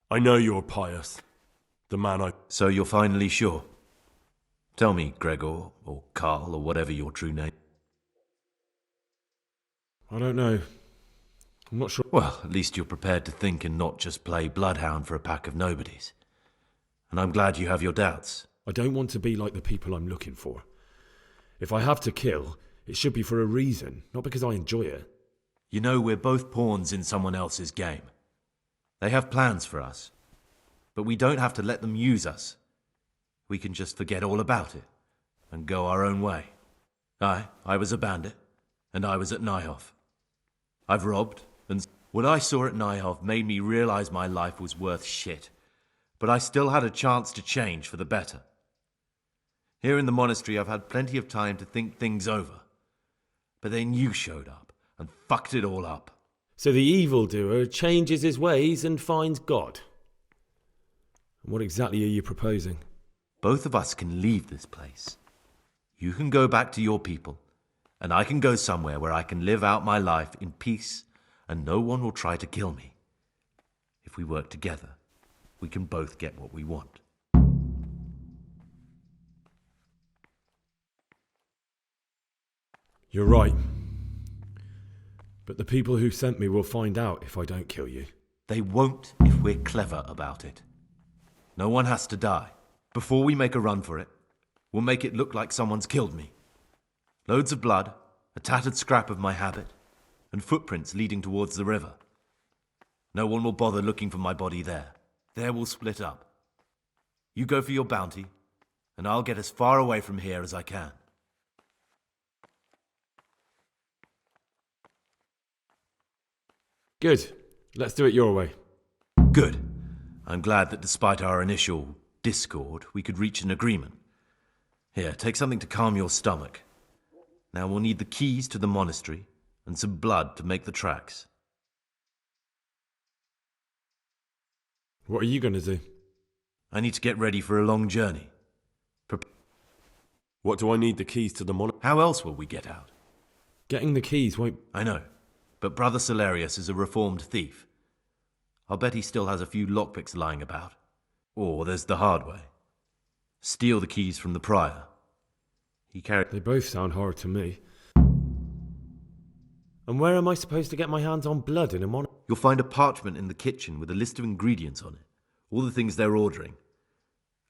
I know you're pious. The man I... So you're finally sure? Tell me, Gregor, or Carl, or whatever your true name. I don't know. I'm not sure. Well, at least you're prepared to think and not just play bloodhound for a pack of nobodies. And I'm glad you have your doubts. I don't want to be like the people I'm looking for. If I have to kill, it should be for a reason, not because I enjoy it. You know, we're both pawns in someone else's game. They have plans for us, but we don't have to let them use us. We can just forget all about it and go our own way. I was a bandit, and I was at Nyhoff. I've robbed, and what I saw at Nyhoff made me realize my life was worth shit, but I still had a chance to change for the better. Here in the monastery, I've had plenty of time to think things over, but then you showed up and fucked it all up. So the evildoer changes his ways and finds God. What exactly are you proposing? Both of us can leave this place. You can go back to your people, and I can go somewhere where I can live out my life in peace, and no one will try to kill me. If we work together, we can both get what we want. You're right. But the people who sent me will find out if I don't kill you. They won't if we're clever about it. No one has to die. Before we make a run for it, we'll make it look like someone's killed me. Loads of blood, a tattered scrap of my habit, and footprints leading towards the river. No one will bother looking for my body there. There we'll split up. You go for your bounty, and I'll get as far away from here as I can. Good. Let's do it your way. Good. I'm glad that despite our initial discord, we could reach an agreement. Here, take something to calm your stomach. Now we'll need the keys to the monastery and some blood to make the tracks. What are you going to do? I need to get ready for a long journey. What do I need the keys to the monastery? How else will we get out? Getting the keys won't... I know, but Brother Solarius is a reformed thief. I'll bet he still has a few lockpicks lying about. Or there's the hard way. Steal the keys from the prior. He carried... They both sound hard to me. And where am I supposed to get my hands on blood in a monastery? You'll find a parchment in the kitchen with a list of ingredients on it. All the things they're ordering.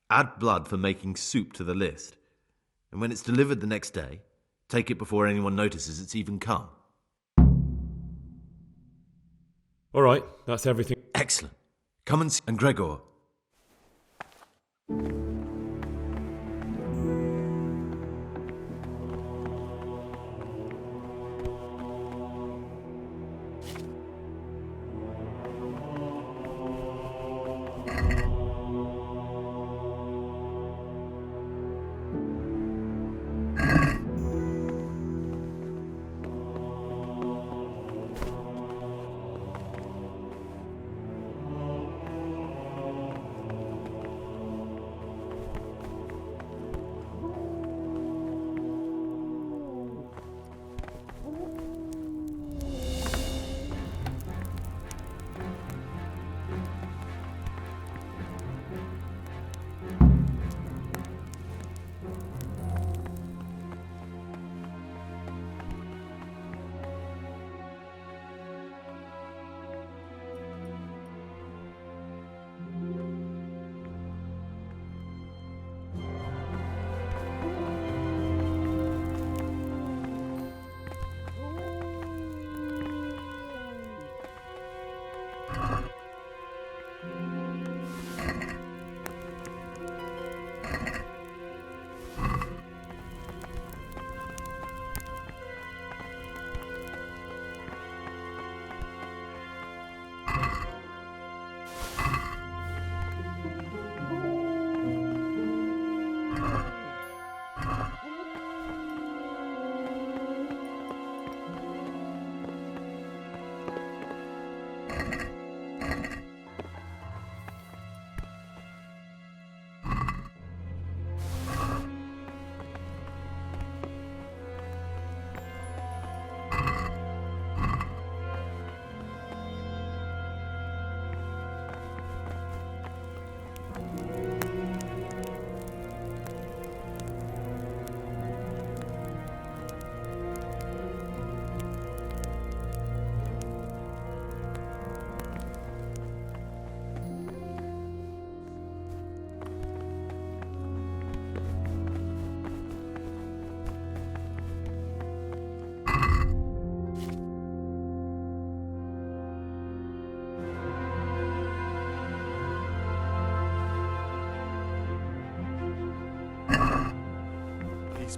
Add blood for making soup to the list. And when it's delivered the next day, take it before anyone notices it's even come. All right, that's everything. Excellent. Come and see... And Gregor...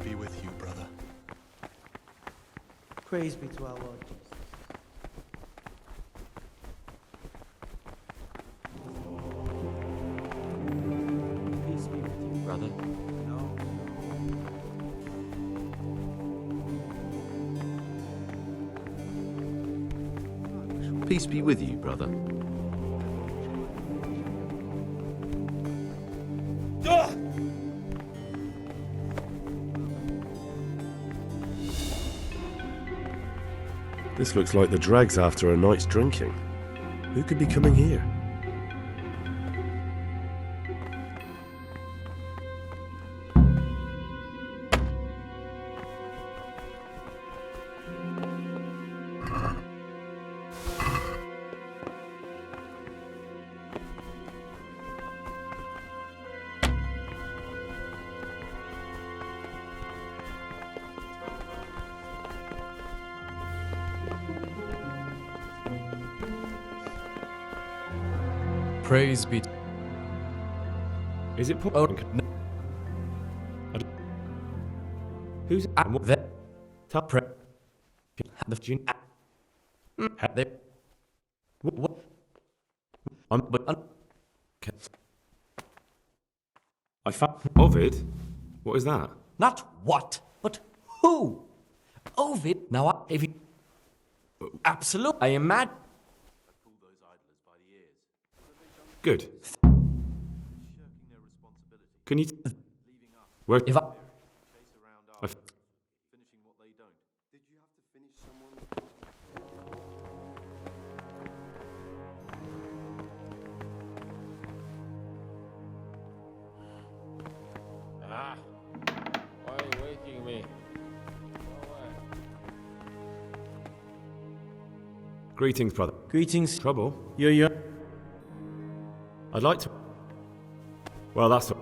be with you, brother. Praise be to our Lord Jesus. Peace be with you, brother. Peace be with you, brother. This looks like the dregs after a night's drinking. Who could be coming here? Praise be. Is it Oh, no. Who's that? Top pre. The they. What? I found Ovid? What is that? Not what, but who? Ovid. Now, if you. Absolutely. I am mad. Good. Can you... Where... If I... Ah, why are you waking me? Greetings, brother. Greetings. Trouble? Yo. I'd like to... Well, that's...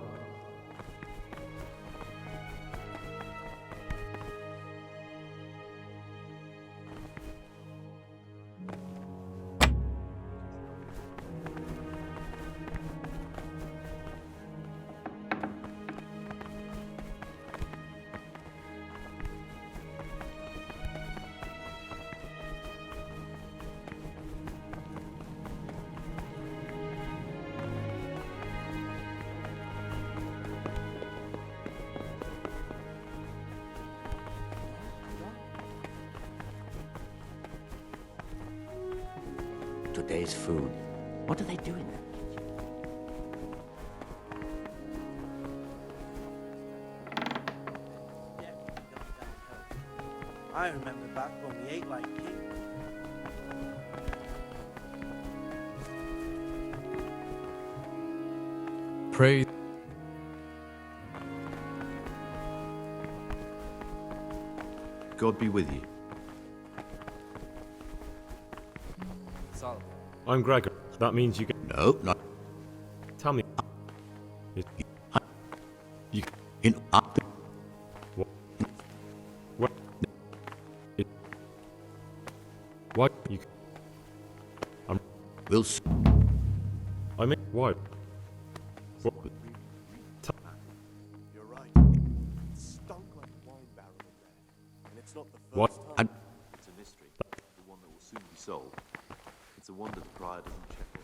Today's food. What do they do in there? I remember back when we ate like kings. Praise. God be with you. I'm Gregor. That means you can... No, not... Tell me... You... In... What? What? Why you... I'm... We'll... I mean... Why? What? You're right. It stunk like a wine barrel in there. And it's not the first What? time. It's a mystery. The one that will soon be solved. It's a wonder the prior doesn't check it.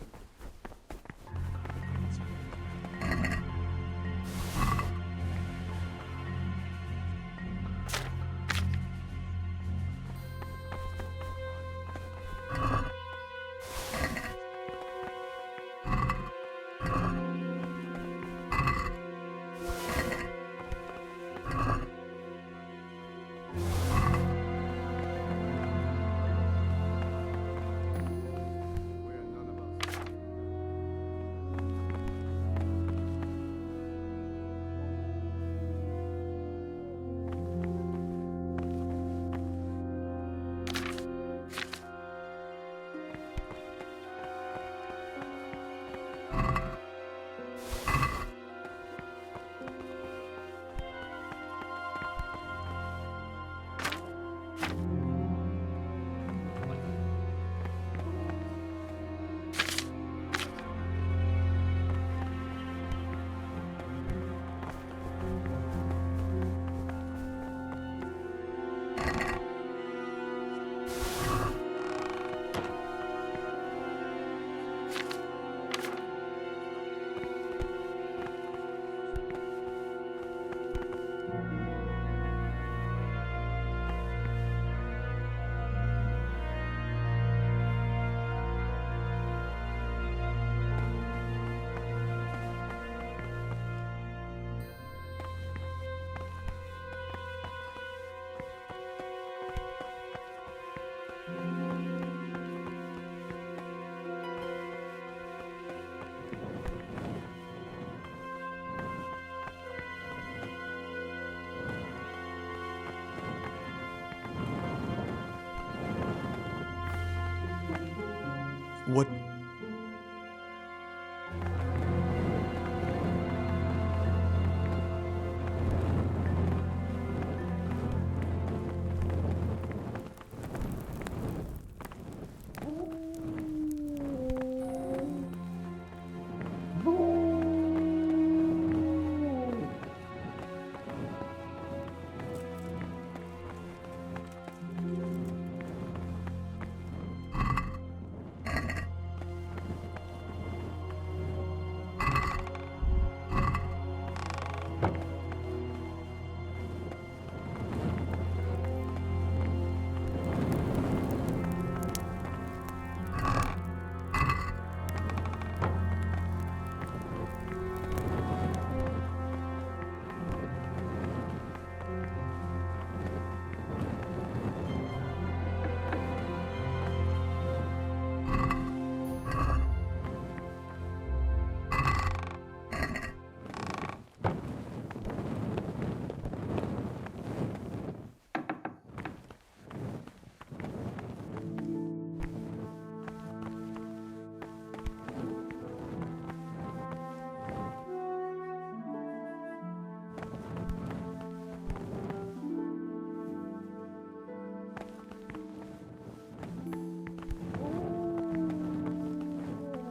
What?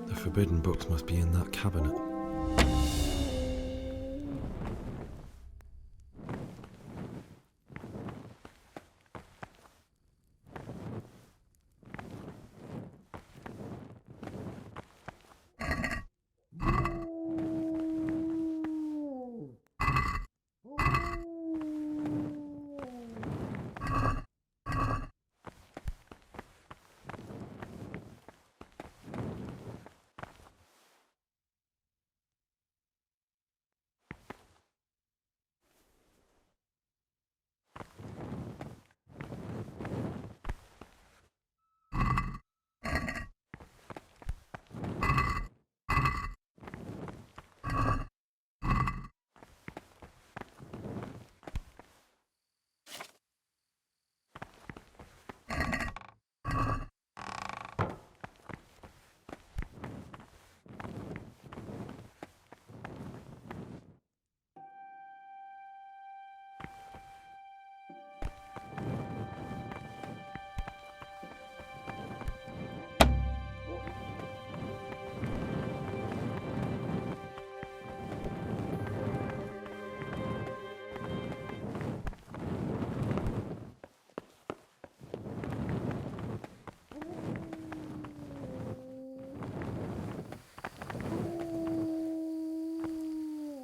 The forbidden books must be in that cabinet.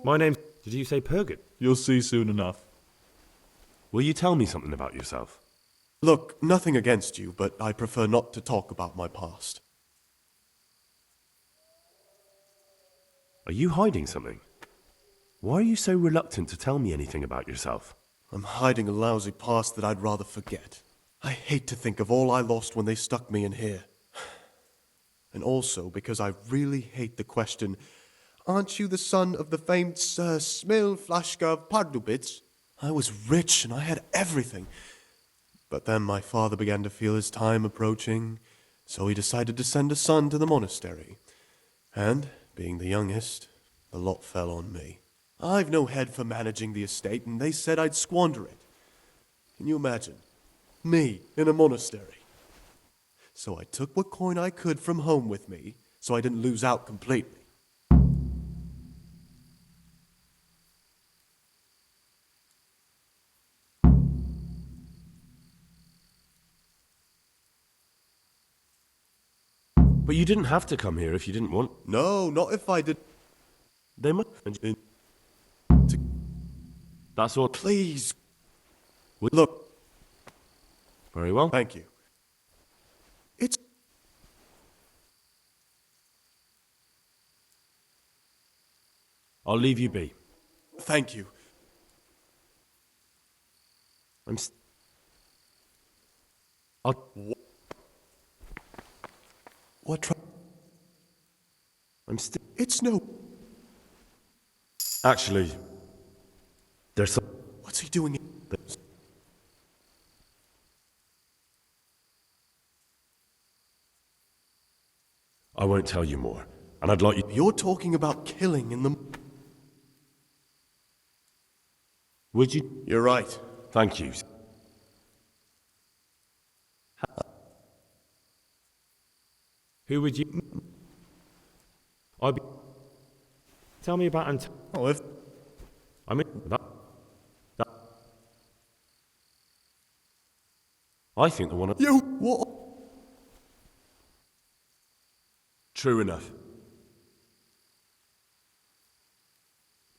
My name... Did you say Purgit? You'll see soon enough. Will you tell me something about yourself? Look, nothing against you, but I prefer not to talk about my past. Are you hiding something? Why are you so reluctant to tell me anything about yourself? I'm hiding a lousy past that I'd rather forget. I hate to think of all I lost when they stuck me in here. And also because I really hate the question, aren't you the son of the famed Sir Smil Flashka of Pardubitz? I was rich and I had everything. But then my father began to feel his time approaching, so he decided to send a son to the monastery. And, being the youngest, the lot fell on me. I've no head for managing the estate, and they said I'd squander it. Can you imagine? Me in a monastery. So I took what coin I could from home with me, so I didn't lose out completely. But you didn't have to come here if you didn't want. No, not if I did. They must. That's all. Please. Look. Very well. Thank you. It's... I'll leave you be. Thank you. It's no... Actually, there's some... What's he doing? I won't tell you more, and I'd like you... You're talking about killing in the... Would you? You're right. Thank you. Who would you... Tell me about Oh, if... I mean, I think the one... You... What? True enough.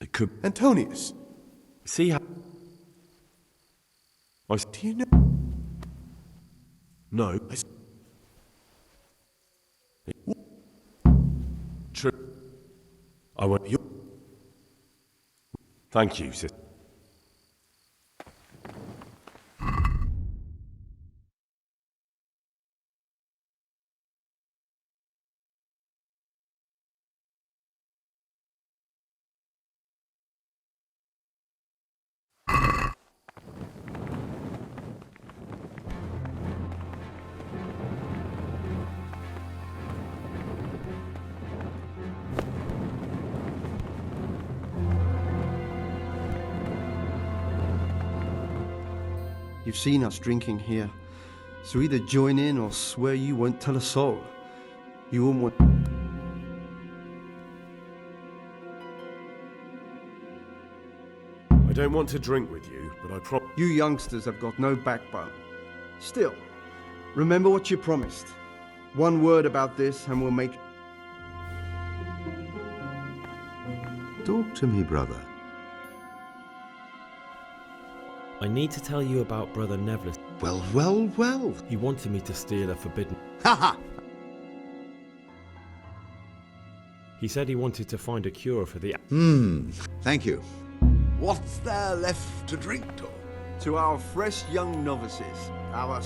It could... Antonius. See how... Do you know... No. True. I won't... Thank you, sis. You've seen us drinking here, so either join in or swear you won't tell a soul. You won't want... I don't want to drink with you, but I You youngsters have got no backbone. Still, remember what you promised. One word about this and we'll make... Talk to me, brother. I need to tell you about Brother Neville. Well. He wanted me to steal a forbidden... Haha! He said he wanted to find a cure for the... Thank you. What's there left to drink to? To our fresh young novices, our...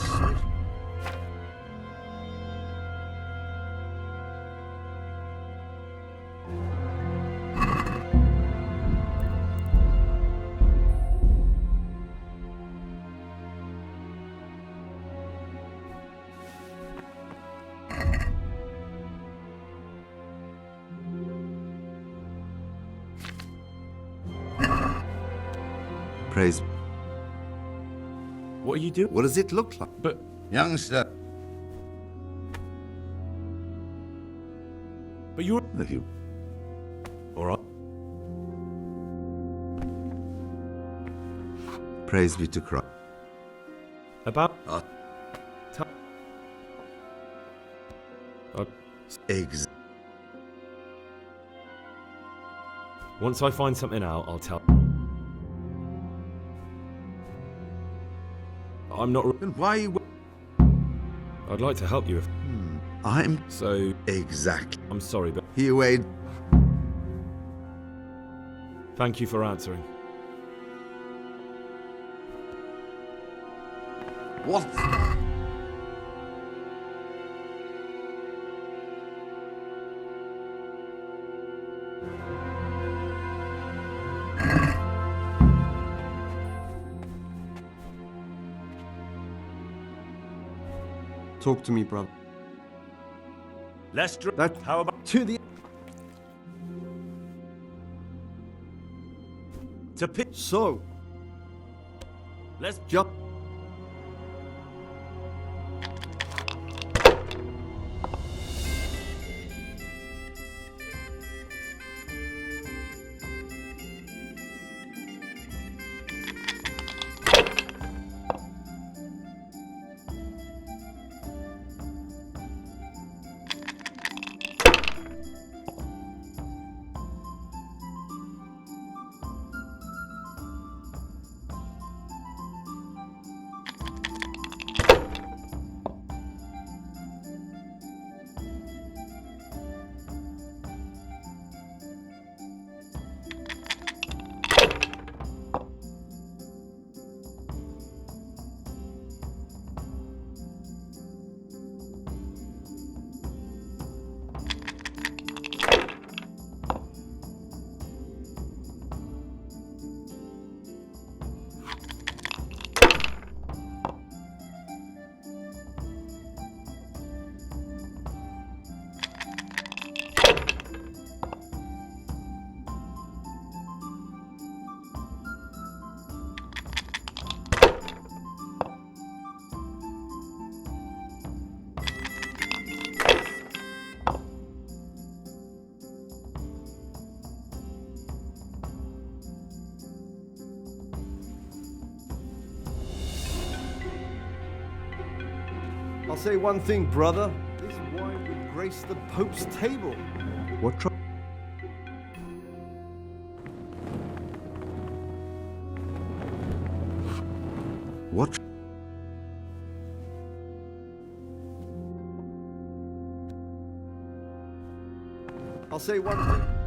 Praise. What are you doing? What does it look like? But... Youngster. But you're... If you... Alright. Praise be to Christ. About... Once I find something out, I'll tell... I'm not... Then why you... I'd like to help you if... I'm... So... Exactly. I'm sorry, but... Here, Wade. Thank you for answering. What? Talk to me, brother. Let's drink. That... How about... To the... To pick... So... Let's... Jump... I'll say one thing, brother. This wine would grace the Pope's table. What trouble? What? I'll say one thing.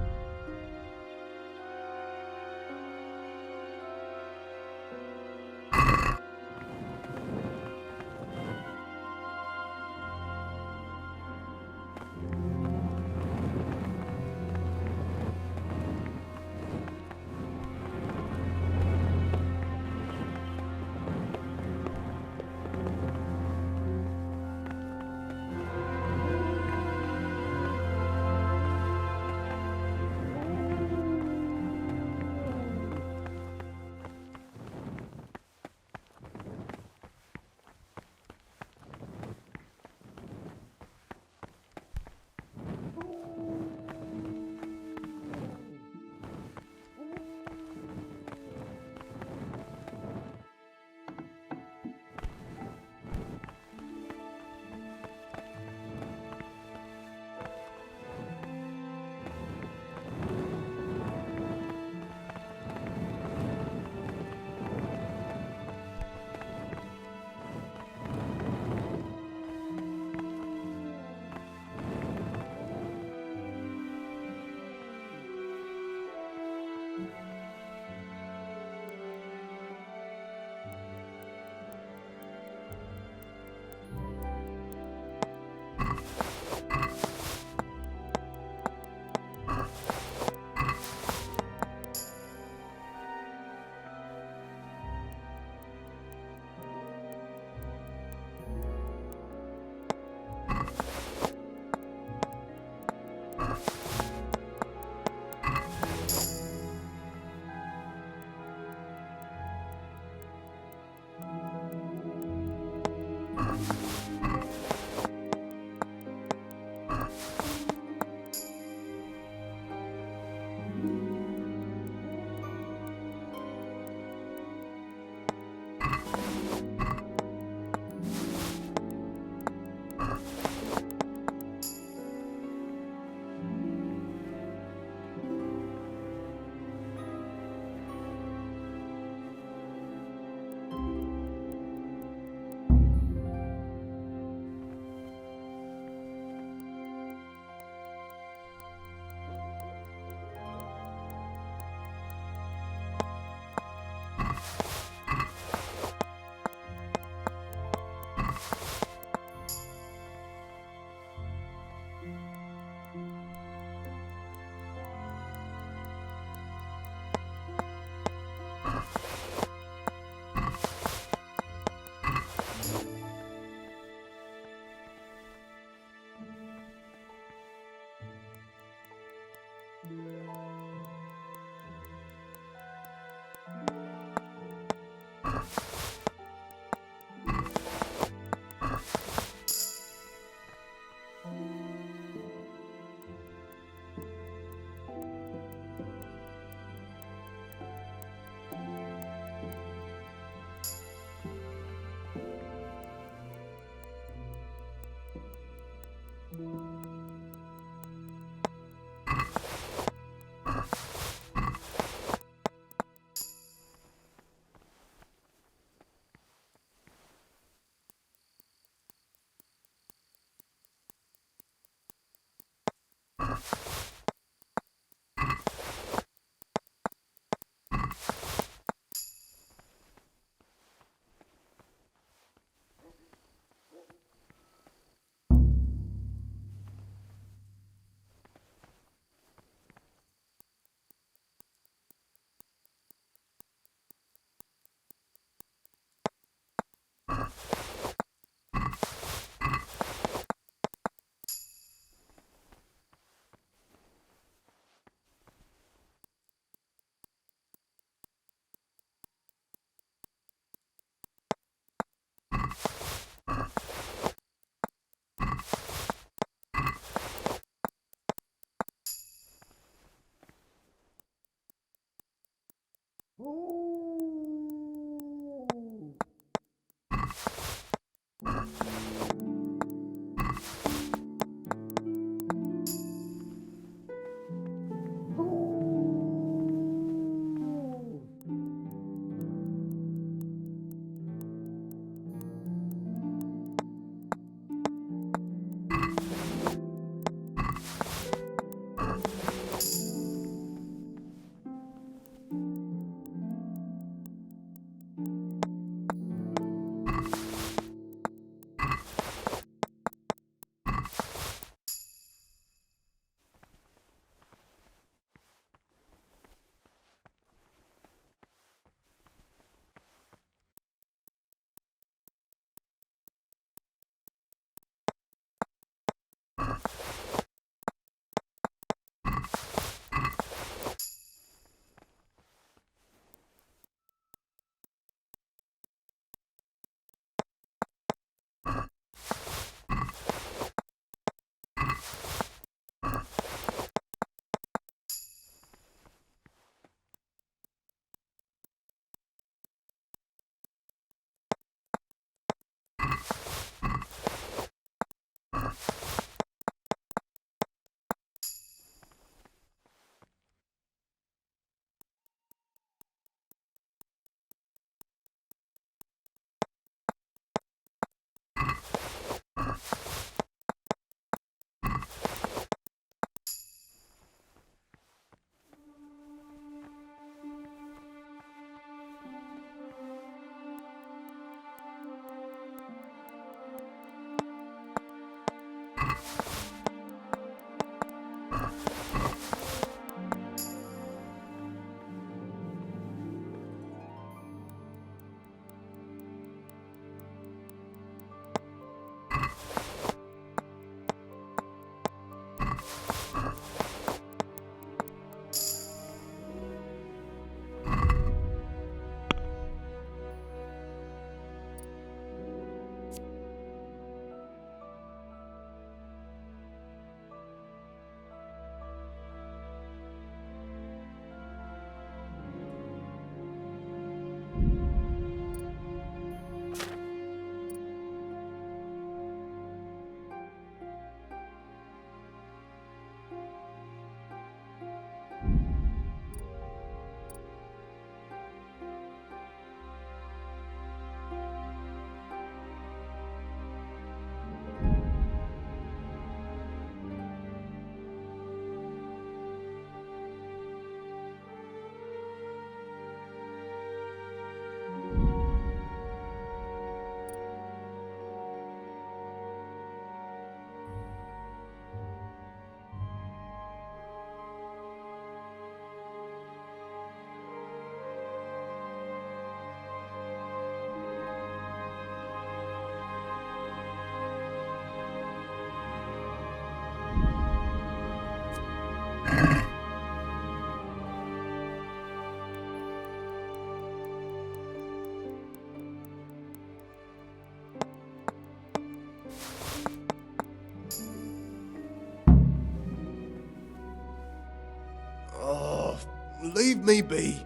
Oh, leave me be.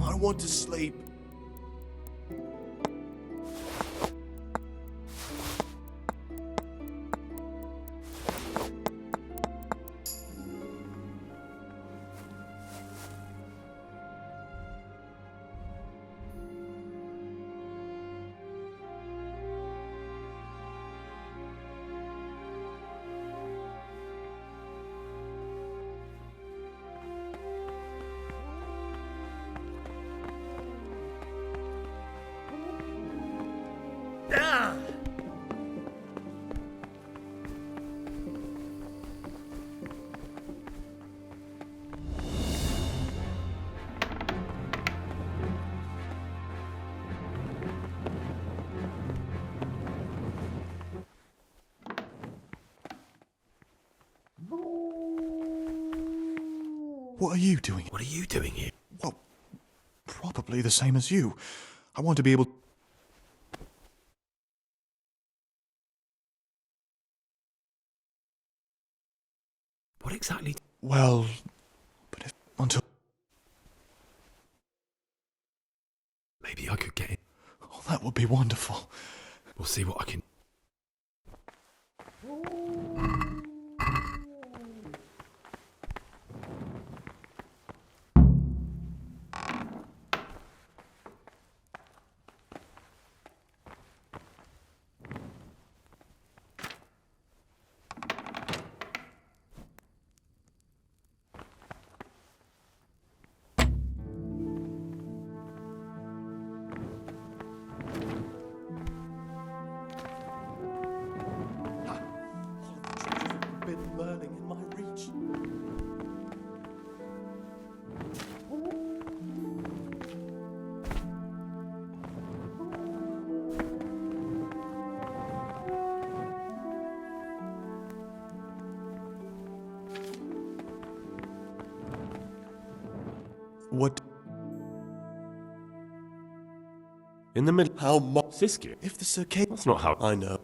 I want to sleep. What are you doing? What are you doing here? Well, probably the same as you. I want to be able... What exactly? Well, but if... until... Maybe I could get in. Oh, that would be wonderful. We'll see what I can... Forbidden learning in my reach. What? In the middle. How much? Siskiyou? If the circade... That's not how... I know.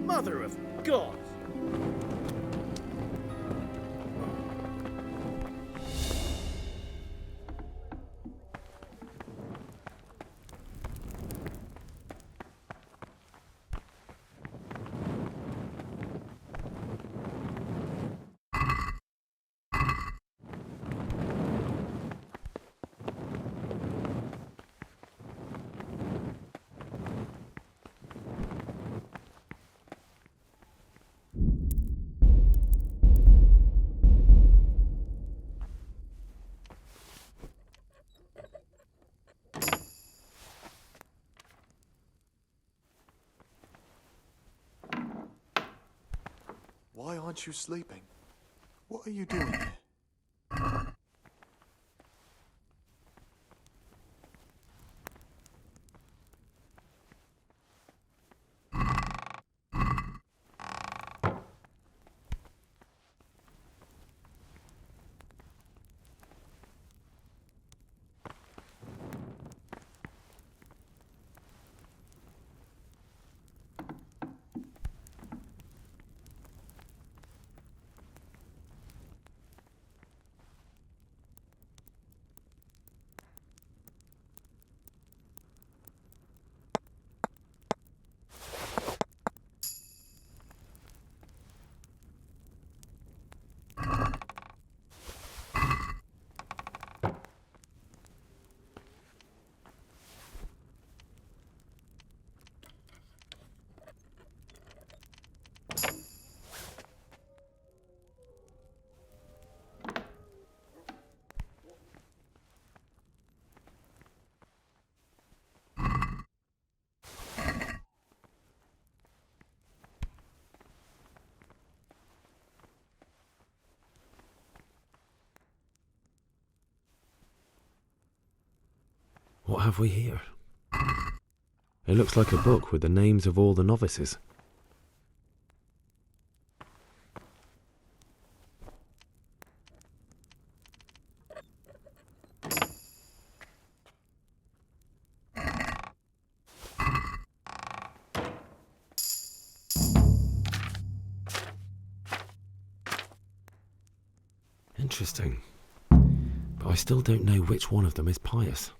Mother of God! Why aren't you sleeping? What are you doing here? What have we here? It looks like a book with the names of all the novices. Interesting. But I still don't know which one of them is pious.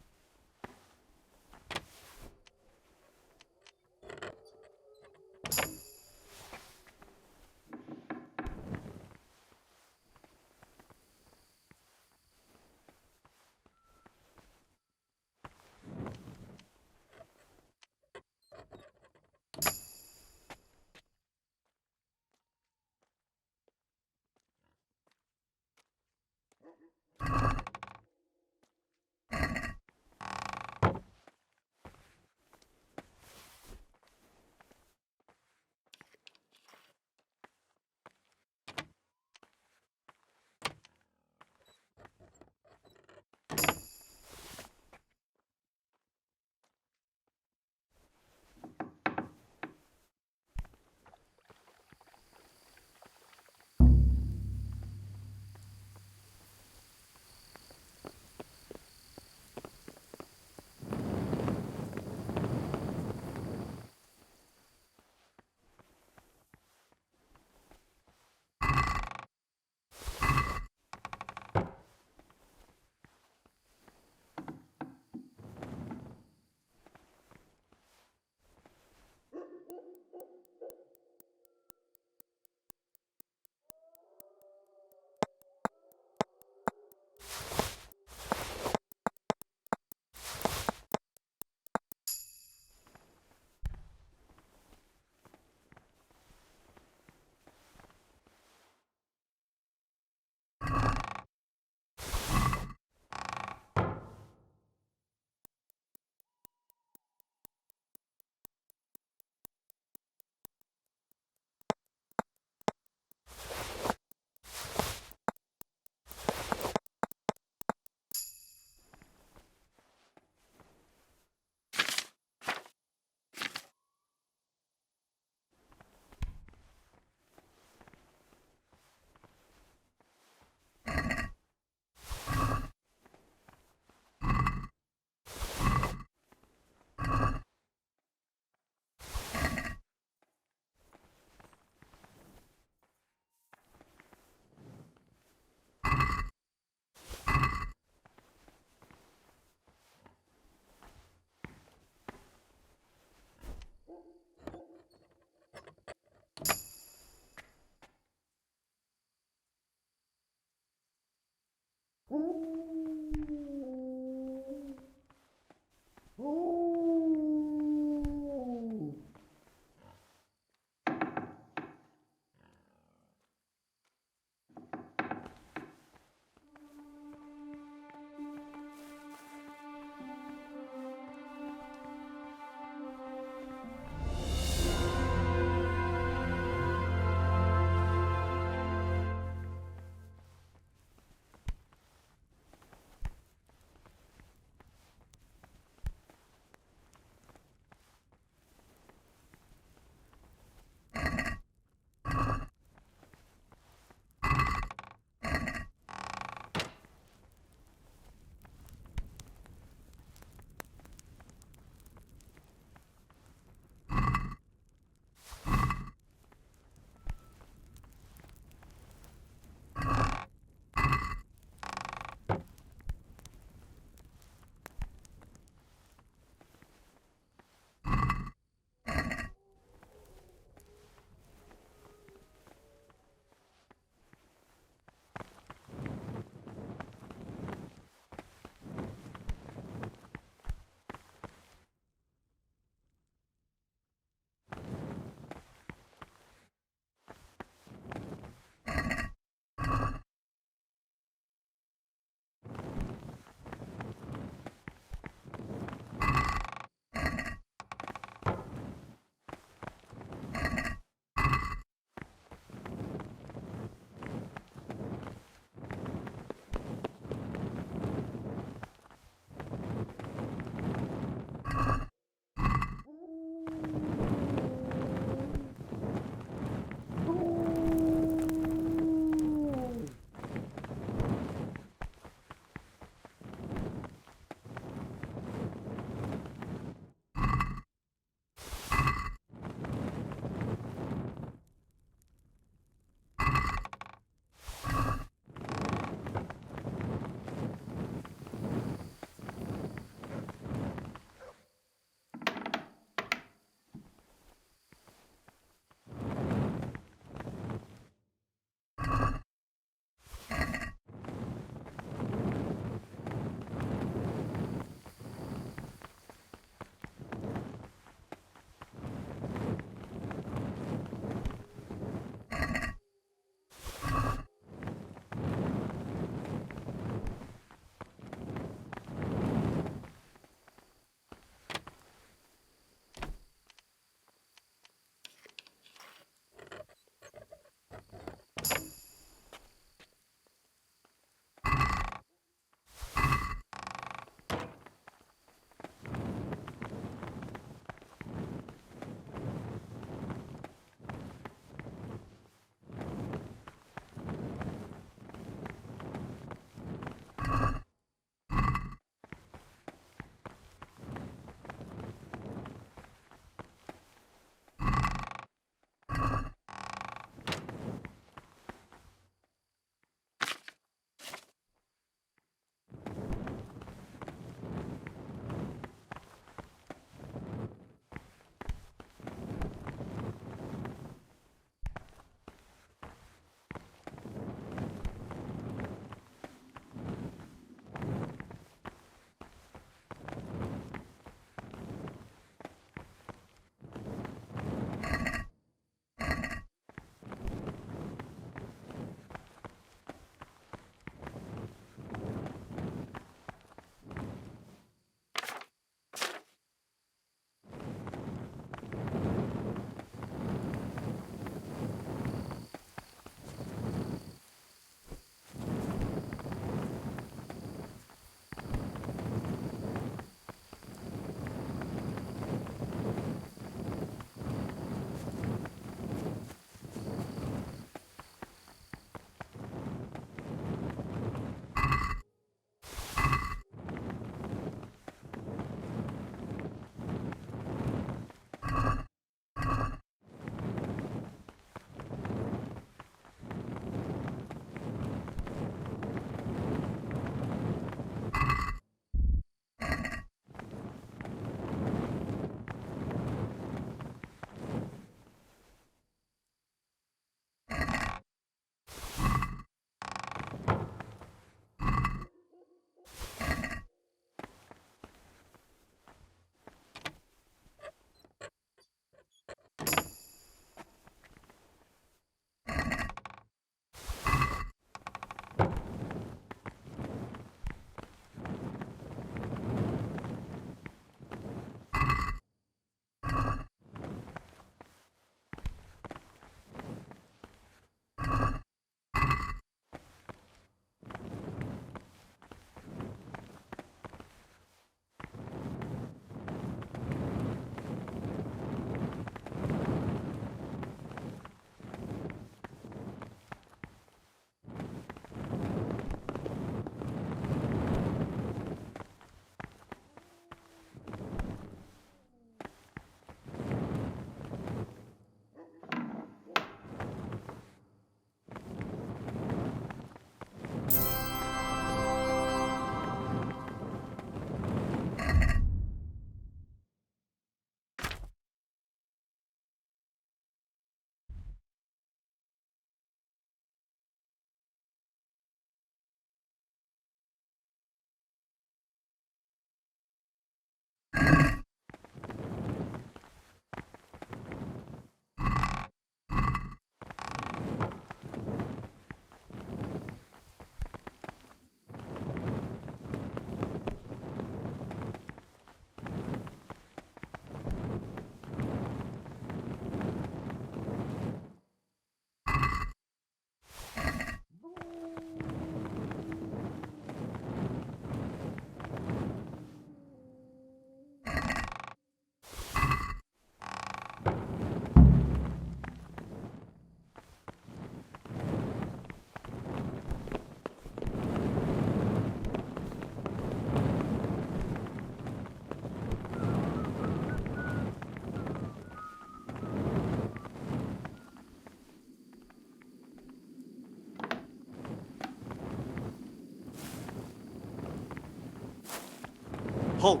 Halt!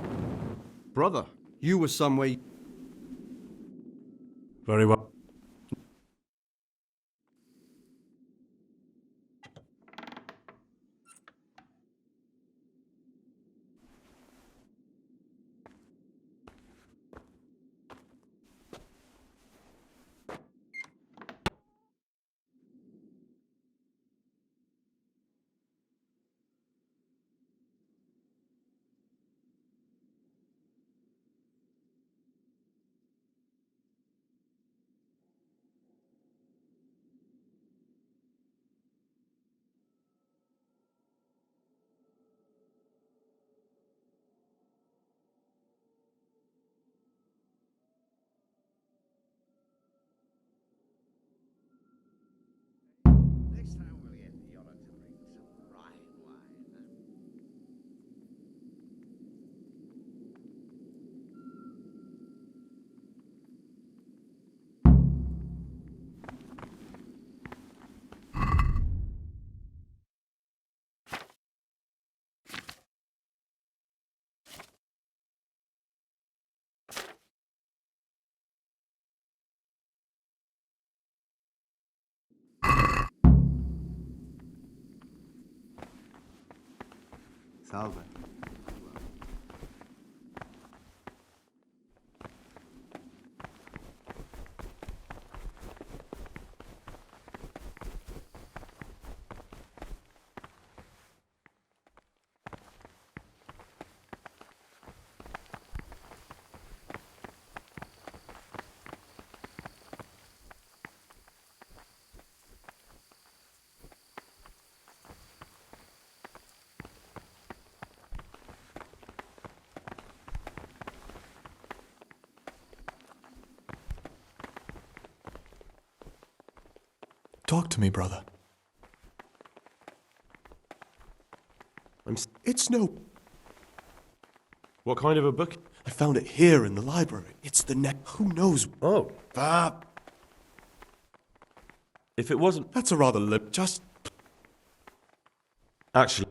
Brother, you were somewhere. Very well. Salve. Talk to me, brother. It's no... What kind of a book? I found it here in the library. It's the neck. Who knows? Oh. If it wasn't... That's a rather just... Actually...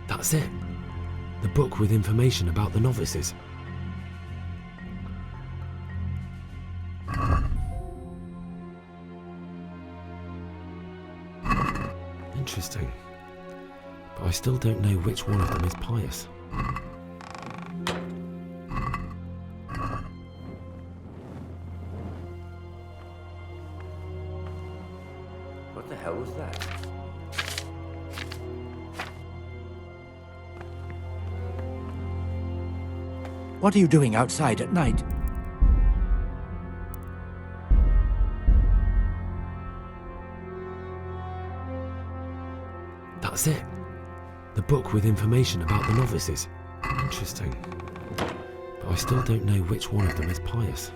That's it. The book with information about the novices. Interesting. But I still don't know which one of them is pious. What the hell was that? What are you doing outside at night? That's it. The book with information about the novices. Interesting. But I still don't know which one of them is pious.